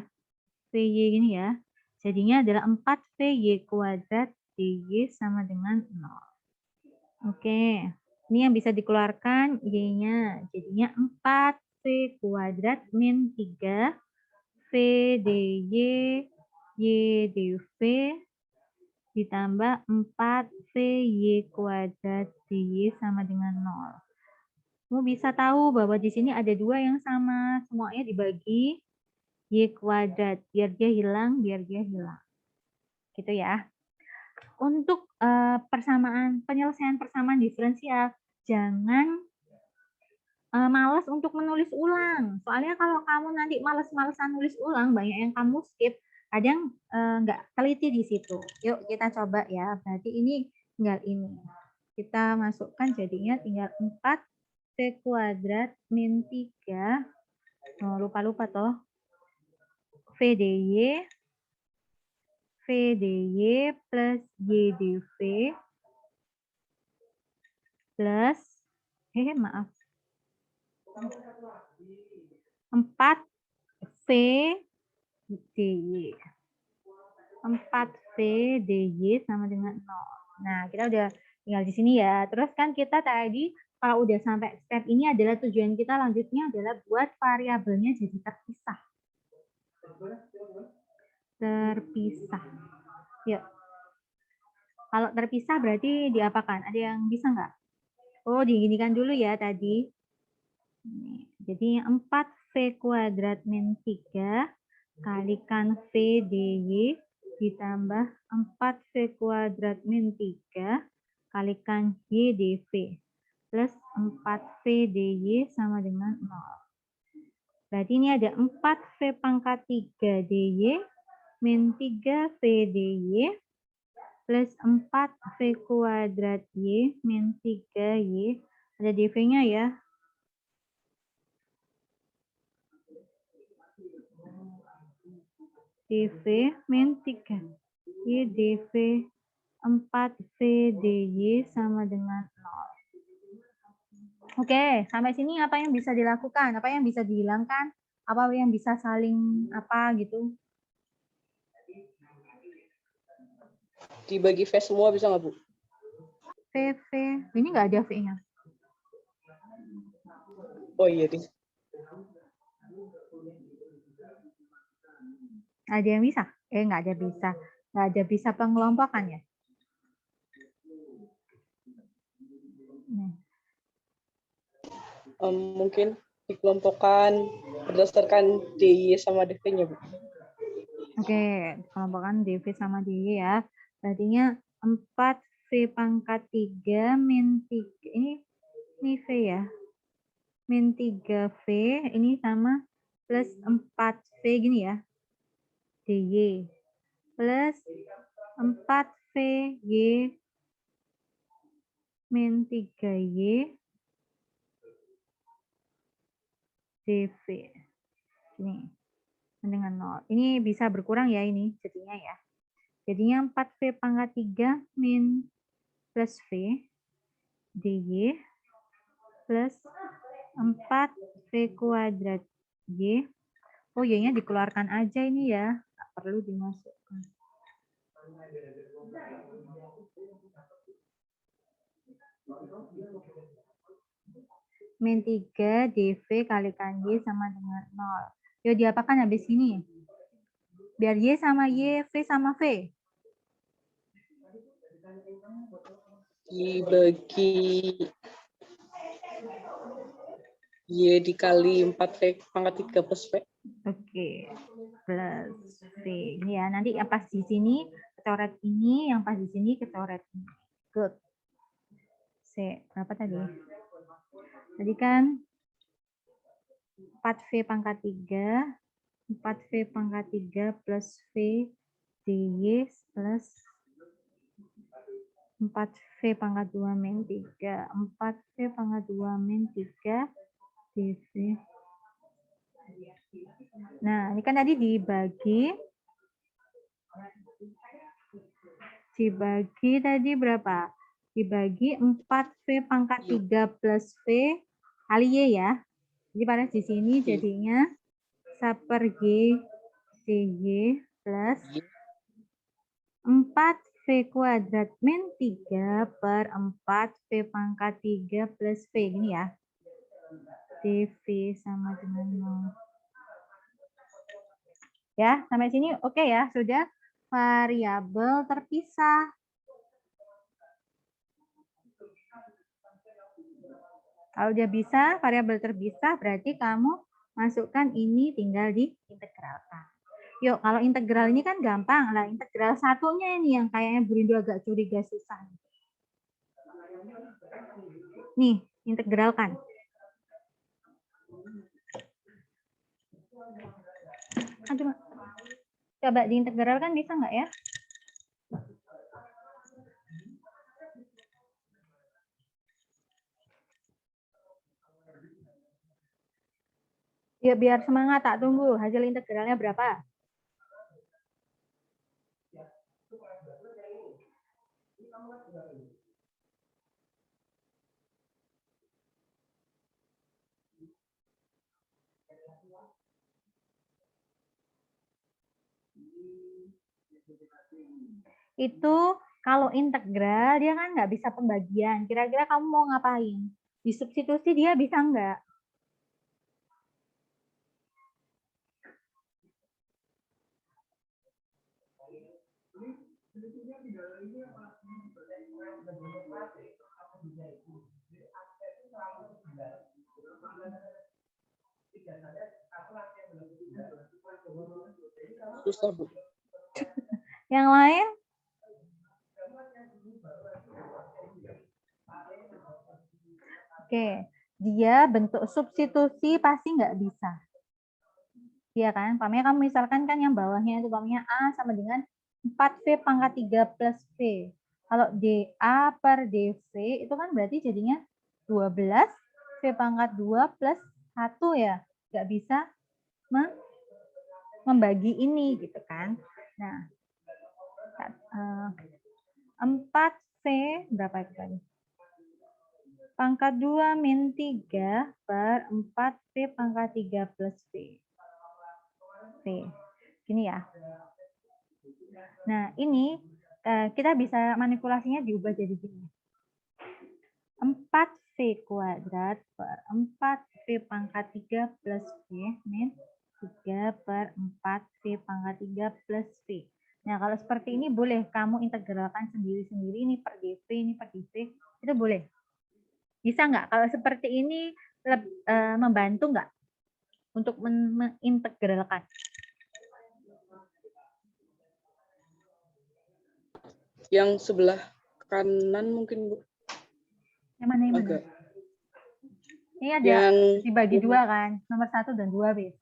VY gini ya. Jadinya adalah 4VY kuadrat DY sama dengan 0. Oke. Ini yang bisa dikeluarkan Y-nya. Jadinya 4V kuadrat min 3 V DY Y DV ditambah 4VY kuadrat DY sama dengan 0. Kamu bisa tahu bahwa di sini ada dua yang sama, semuanya dibagi Y kuadrat, biar dia hilang. Gitu ya. Untuk penyelesaian persamaan diferensial, jangan malas untuk menulis ulang. Soalnya kalau kamu nanti malas-malasan nulis ulang, banyak yang kamu skip, kadang nggak teliti di situ. Yuk kita coba ya, berarti ini tinggal ini. Kita masukkan jadinya tinggal 4 V kuadrat min 3, lupa toh, VDY plus YDV plus, maaf, 4 VDY. 4 VDY sama dengan 0. Nah, kita udah tinggal di sini ya. Terus kan kita tadi kalau udah sampai step ini adalah tujuan kita lanjutnya adalah buat variabelnya jadi terpisah. Yuk. Kalau terpisah berarti diapakan? Ada yang bisa nggak? Oh, diginikan dulu ya tadi. Jadi 4V kuadrat min 3 kalikan VDY ditambah 4V kuadrat min 3 kalikan YDV plus 4VDY sama dengan 0. Berarti ini ada 4V pangkat 3 DY min 3VDY plus 4V kuadrat Y min 3Y. Ada DV-nya ya. DV min 3. Y DV 4V DY sama dengan 0. Oke, sampai sini apa yang bisa dilakukan? Apa yang bisa dihilangkan? Apa yang bisa saling apa gitu? Dibagi V semua bisa nggak, Bu? V. Ini nggak ada V-nya. Oh iya, deh. Ada yang bisa? Nggak ada bisa. Nggak ada bisa pengelompokan ya? Mungkin dikelompokkan berdasarkan DY sama DV-nya, Bu. Oke, kelompokkan DV sama DY ya. Berartinya 4V pangkat 3 min 3. Ini V ya. Min 3V ini sama plus 4V gini ya. DY plus 4VY min 3Y DV. Ini dengan 0. Ini bisa berkurang ya ini jadinya ya. Jadinya 4V pangkat 3 min plus V DY plus 4V kuadrat Y. Oh, Y-nya dikeluarkan aja ini ya. Nggak perlu dimasukkan. Min 3 DV kalikan Y sama dengan 0. Yuk diapakan habis ini? Biar Y sama Y, V sama V. Dibagi Y dikali 4V pangkat 3 plus V. Oke, plus V. Ini ya, nanti yang pas di sini kecoret ini, yang pas di sini kecoret ini. Good. C, berapa tadi? Tadi kan 4V pangkat 3, 4V pangkat 3 plus V DY plus 4V pangkat 2 min 3. 4V pangkat 2 min 3 DV. Nah, ini kan tadi dibagi tadi berapa? Dibagi 4V pangkat 3 plus V kali Y ya. Jadi pada di sini jadinya 1/G DY plus 4V kuadrat min 3/4V pangkat 3 plus V. Ini ya. dV sama dengan 0. Ya, sampai sini oke ya. Sudah variabel terpisah. Kalau udah bisa variabel terpisah, berarti kamu masukkan ini tinggal diintegralkan. Yuk, kalau integral ini kan gampang lah. Integral satunya ini yang kayaknya Burindo agak curiga susah. Nih, integralkan. Aduh, coba diintegralkan bisa nggak ya? Ya biar semangat, tak tunggu hasil integralnya berapa. Itu kalau integral dia kan nggak bisa pembagian. Kira-kira kamu mau ngapain? Disubstitusi dia bisa nggak? Susah, Bu. Yang lain? Oke, dia bentuk substitusi pasti nggak bisa. Iya kan? Pamannya kamu misalkan kan yang bawahnya itu pamannya A sama dengan 4V pangkat 3 plus V. Kalau dA per dV itu kan berarti jadinya 12 V pangkat 2 plus 1 ya. Nggak bisa membagi ini gitu kan. Nah, 4V berapa itu tadi? Pangkat 2 min 3 per 4V pangkat 3 plus V. Gini ya. Nah, ini kita bisa manipulasinya diubah jadi gini. 4V kuadrat per 4V pangkat 3 plus V min 3 per 4V pangkat 3 plus V. Nah, kalau seperti ini boleh kamu integralkan sendiri-sendiri, ini per dV, ini per dV, itu boleh. Bisa nggak? Kalau seperti ini membantu nggak untuk mengintegralkan? Yang sebelah kanan mungkin, Bu. Yang mana yang mana? Agak. Ini ada Yang dibagi dua kan, nomor 1 dan 2 B.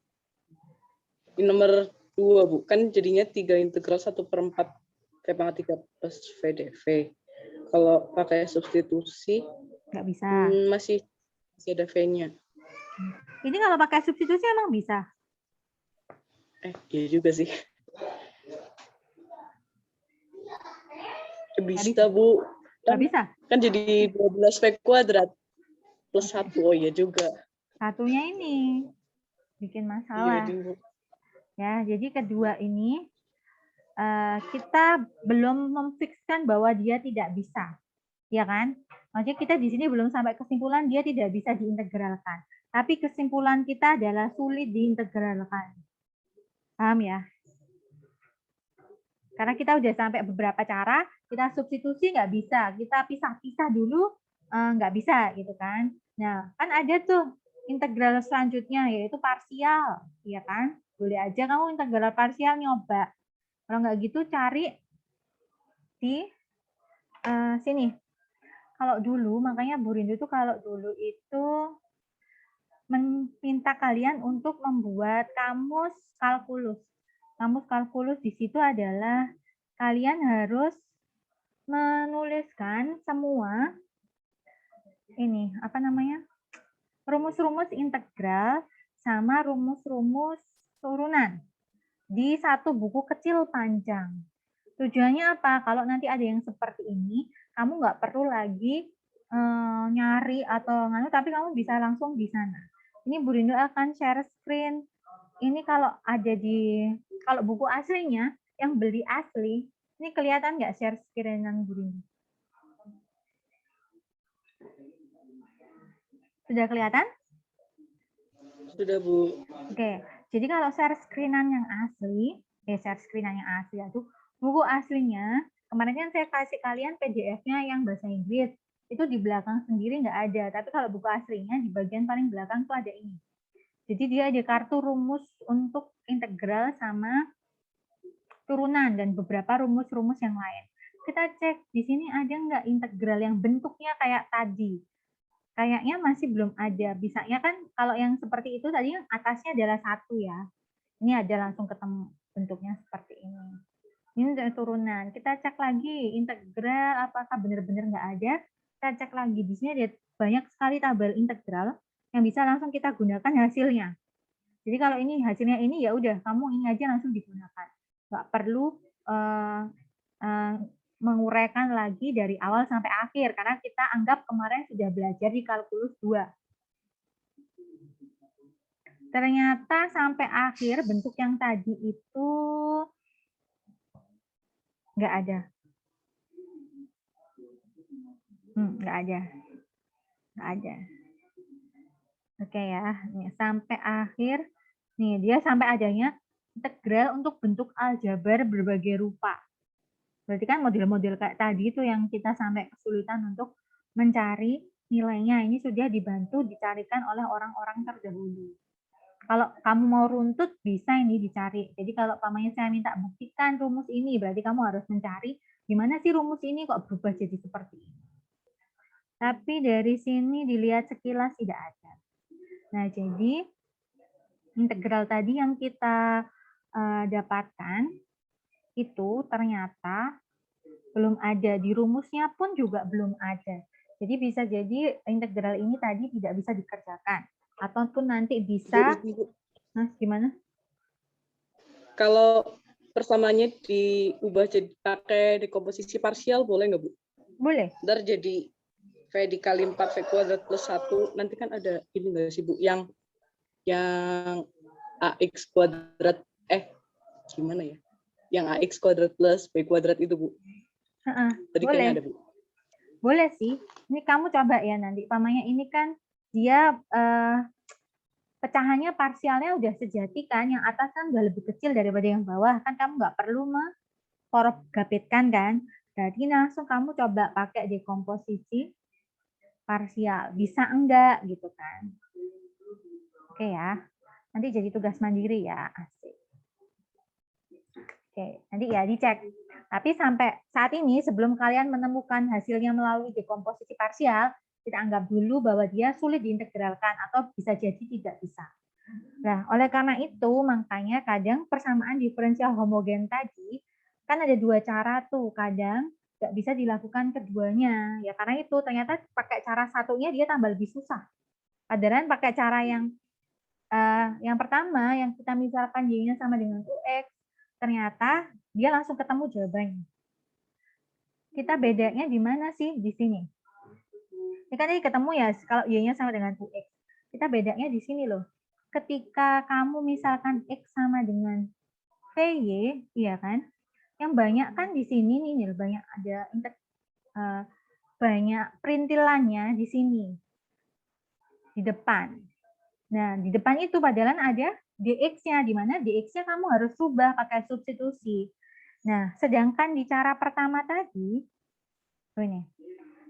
di nomor 2, Bu. Kan jadinya 3 integral 1/4 V pangkat 3 plus V dV. Kalau pakai substitusi, Nggak bisa. masih ada V-nya. Ini kalau pakai substitusi emang bisa? Iya juga sih. Bisa, bisa. Bu. Nggak bisa? Kan jadi 12V kuadrat plus 1. Oh iya juga. Satunya ini bikin masalah. Iya, Bu. Ya, jadi kedua ini kita belum memfikskan bahwa dia tidak bisa. Ya kan? Maksudnya kita di sini belum sampai kesimpulan dia tidak bisa diintegralkan. Tapi kesimpulan kita adalah sulit diintegralkan. Paham ya? Karena kita udah sampai beberapa cara, kita substitusi nggak bisa, kita pisah-pisah dulu nggak bisa gitu kan. Nah, kan ada tuh integral selanjutnya yaitu parsial, ya kan? Boleh aja kamu integral parsial nyoba. Kalau nggak gitu cari di sini. Kalau dulu, makanya Bu Rindu tuh kalau dulu itu meminta kalian untuk membuat kamus kalkulus. Kamus kalkulus di situ adalah kalian harus menuliskan semua ini apa namanya rumus-rumus integral sama rumus-rumus turunan di satu buku kecil panjang. Tujuannya apa? Kalau nanti ada yang seperti ini, kamu nggak perlu lagi nyari atau nganu, tapi kamu bisa langsung di sana. Ini Bu Rindu akan share screen. Ini kalau buku aslinya, yang beli asli, ini kelihatan nggak share screen-an Bu Rindu? Sudah kelihatan? Sudah, Bu. Oke, jadi kalau share screen-an yang asli, share screen-an yang asli itu buku aslinya, kemarin kan saya kasih kalian PDF-nya yang bahasa Inggris, itu di belakang sendiri nggak ada, tapi kalau buku aslinya di bagian paling belakang tuh ada ini. Jadi dia ada kartu rumus untuk integral sama turunan dan beberapa rumus-rumus yang lain. Kita cek di sini ada nggak integral yang bentuknya kayak tadi. Kayaknya masih belum ada. Bisanya kan kalau yang seperti itu tadi yang atasnya adalah 1 ya. Ini ada langsung ketemu bentuknya seperti ini. Ini untuk turunan. Kita cek lagi integral apakah benar-benar nggak ada. Kita cek lagi. Di sini ada banyak sekali tabel integral yang bisa langsung kita gunakan hasilnya. Jadi kalau ini hasilnya ini ya udah kamu ini aja langsung digunakan. Nggak perlu menguraikan lagi dari awal sampai akhir karena kita anggap kemarin sudah belajar di kalkulus 2. Ternyata sampai akhir bentuk yang tadi itu nggak ada. Nggak ada. Nggak ada. Oke ya, nih, sampai akhir. Nih, dia sampai adanya integral untuk bentuk aljabar berbagai rupa. Berarti kan model-model kayak tadi itu yang kita sampai kesulitan untuk mencari nilainya. Ini sudah dibantu dicarikan oleh orang-orang terdahulu. Kalau kamu mau runtut, bisa ini dicari. Jadi kalau pamannya saya minta buktikan rumus ini, berarti kamu harus mencari gimana sih rumus ini kok berubah jadi seperti ini. Tapi dari sini dilihat sekilas tidak ada. Nah, jadi integral tadi yang kita dapatkan itu ternyata belum ada. Di rumusnya pun juga belum ada. Jadi bisa jadi integral ini tadi tidak bisa dikerjakan. Ataupun nanti bisa... Nah, gimana? Kalau persamaannya diubah jadi pakai dekomposisi parsial, boleh nggak, Bu? Boleh. Ntar jadi V dikali 4 V kuadrat plus 1, nanti kan ada ini nggak sih, Bu? Yang AX kuadrat, gimana ya? Yang AX kuadrat plus B kuadrat itu, Bu. Tadi Boleh. kayaknya ada, Bu. Boleh sih. Ini kamu coba ya nanti. Pamannya ini kan dia pecahannya parsialnya udah sejati kan. Yang atas kan udah lebih kecil daripada yang bawah. Kan kamu nggak perlu gapitkan kan. Jadi langsung kamu coba pakai dekomposisi parsial. Bisa enggak gitu kan. Oke ya. Nanti jadi tugas mandiri ya. Asik. Oke, nanti ya dicek. Tapi sampai saat ini sebelum kalian menemukan hasilnya melalui dekomposisi parsial, kita anggap dulu bahwa dia sulit diintegralkan atau bisa jadi tidak bisa. Nah, oleh karena itu makanya kadang persamaan diferensial homogen tadi kan ada dua cara tuh. Kadang nggak bisa dilakukan keduanya. Ya karena itu ternyata pakai cara satunya dia tambah lebih susah. Padahal pakai cara yang pertama yang kita misalkan y-nya sama dengan UX, ternyata dia langsung ketemu jawabannya. Kita bedanya di mana sih di sini? Ini kan ini ketemu ya kalau y-nya sama dengan UX. Kita bedanya di sini loh. Ketika kamu misalkan X sama dengan VY, iya kan? Yang banyak kan di sini nih, banyak ada banyak perintilannya di sini. Di depan. Nah, di depan itu padahal ada dx-nya, di mana dx-nya kamu harus rubah pakai substitusi. Nah, sedangkan di cara pertama tadi,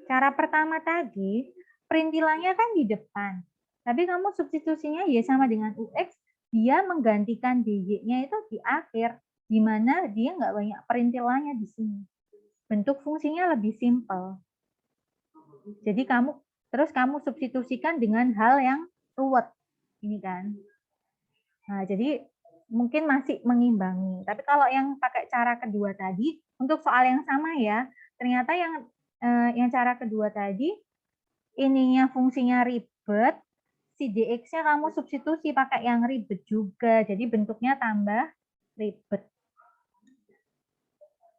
cara pertama tadi, perintilannya kan di depan. Tapi kamu substitusinya y sama dengan ux, dia menggantikan dy-nya itu di akhir, di mana dia nggak banyak perintilannya di sini. Bentuk fungsinya lebih simpel. Jadi kamu substitusikan dengan hal yang ruwet. Ini kan. Nah, jadi mungkin masih mengimbangi. Tapi kalau yang pakai cara kedua tadi, untuk soal yang sama ya, ternyata yang cara kedua tadi, ininya fungsinya ribet, si dx-nya kamu substitusi pakai yang ribet juga. Jadi bentuknya tambah ribet.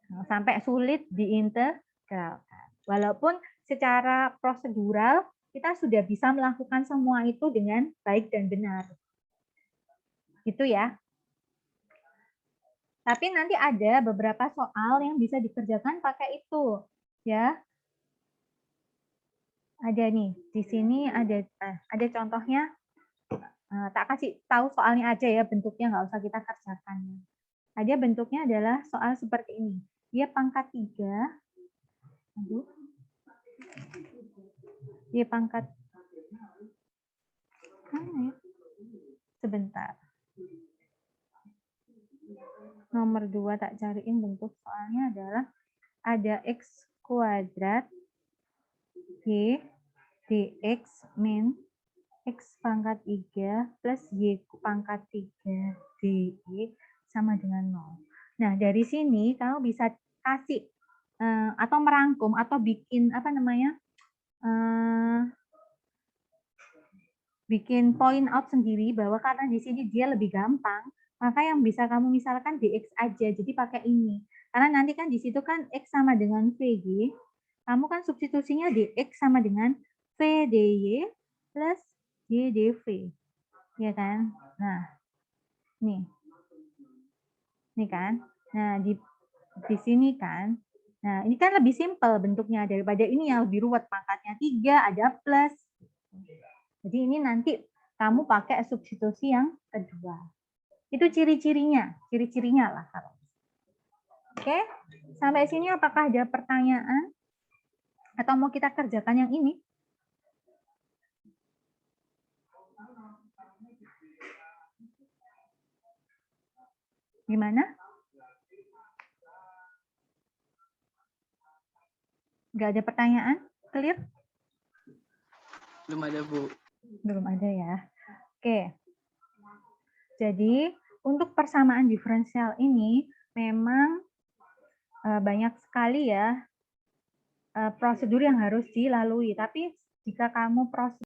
Nah, sampai sulit diintegralkan. Walaupun secara prosedural kita sudah bisa melakukan semua itu dengan baik dan benar. Gitu ya. Tapi nanti ada beberapa soal yang bisa dikerjakan pakai itu, ya. Ada nih, di sini ada contohnya. Tak kasih tahu soalnya aja ya, bentuknya nggak usah kita kerjakan. Ada bentuknya adalah soal seperti ini. Dia pangkat 3. Aduh. Dia pangkat. Sebentar. Nomor 2 tak cariin bentuk soalnya adalah ada X kuadrat Y dx min X pangkat 3 plus Y pangkat 3 dy sama dengan 0. Nah, dari sini kamu bisa kasih atau merangkum atau bikin apa namanya? Bikin point out sendiri bahwa karena di sini dia lebih gampang, maka yang bisa kamu misalkan dx aja, jadi pakai ini. Karena nanti kan di situ kan x sama dengan vg, kamu kan substitusinya dx sama dengan v dy plus y dv, ya kan? Nah, nih kan? Nah di sini kan, nah ini kan lebih simpel bentuknya daripada ini yang lebih ruwet, pangkatnya 3 ada plus. Jadi ini nanti kamu pakai substitusi yang kedua. Itu ciri-cirinya lah. Oke, sampai sini apakah ada pertanyaan? Atau mau kita kerjakan yang ini? Gimana? Nggak ada pertanyaan? Clear? Belum ada, Bu. Belum ada ya. Oke. Jadi, untuk persamaan diferensial ini memang banyak sekali ya prosedur yang harus dilalui. Tapi jika kamu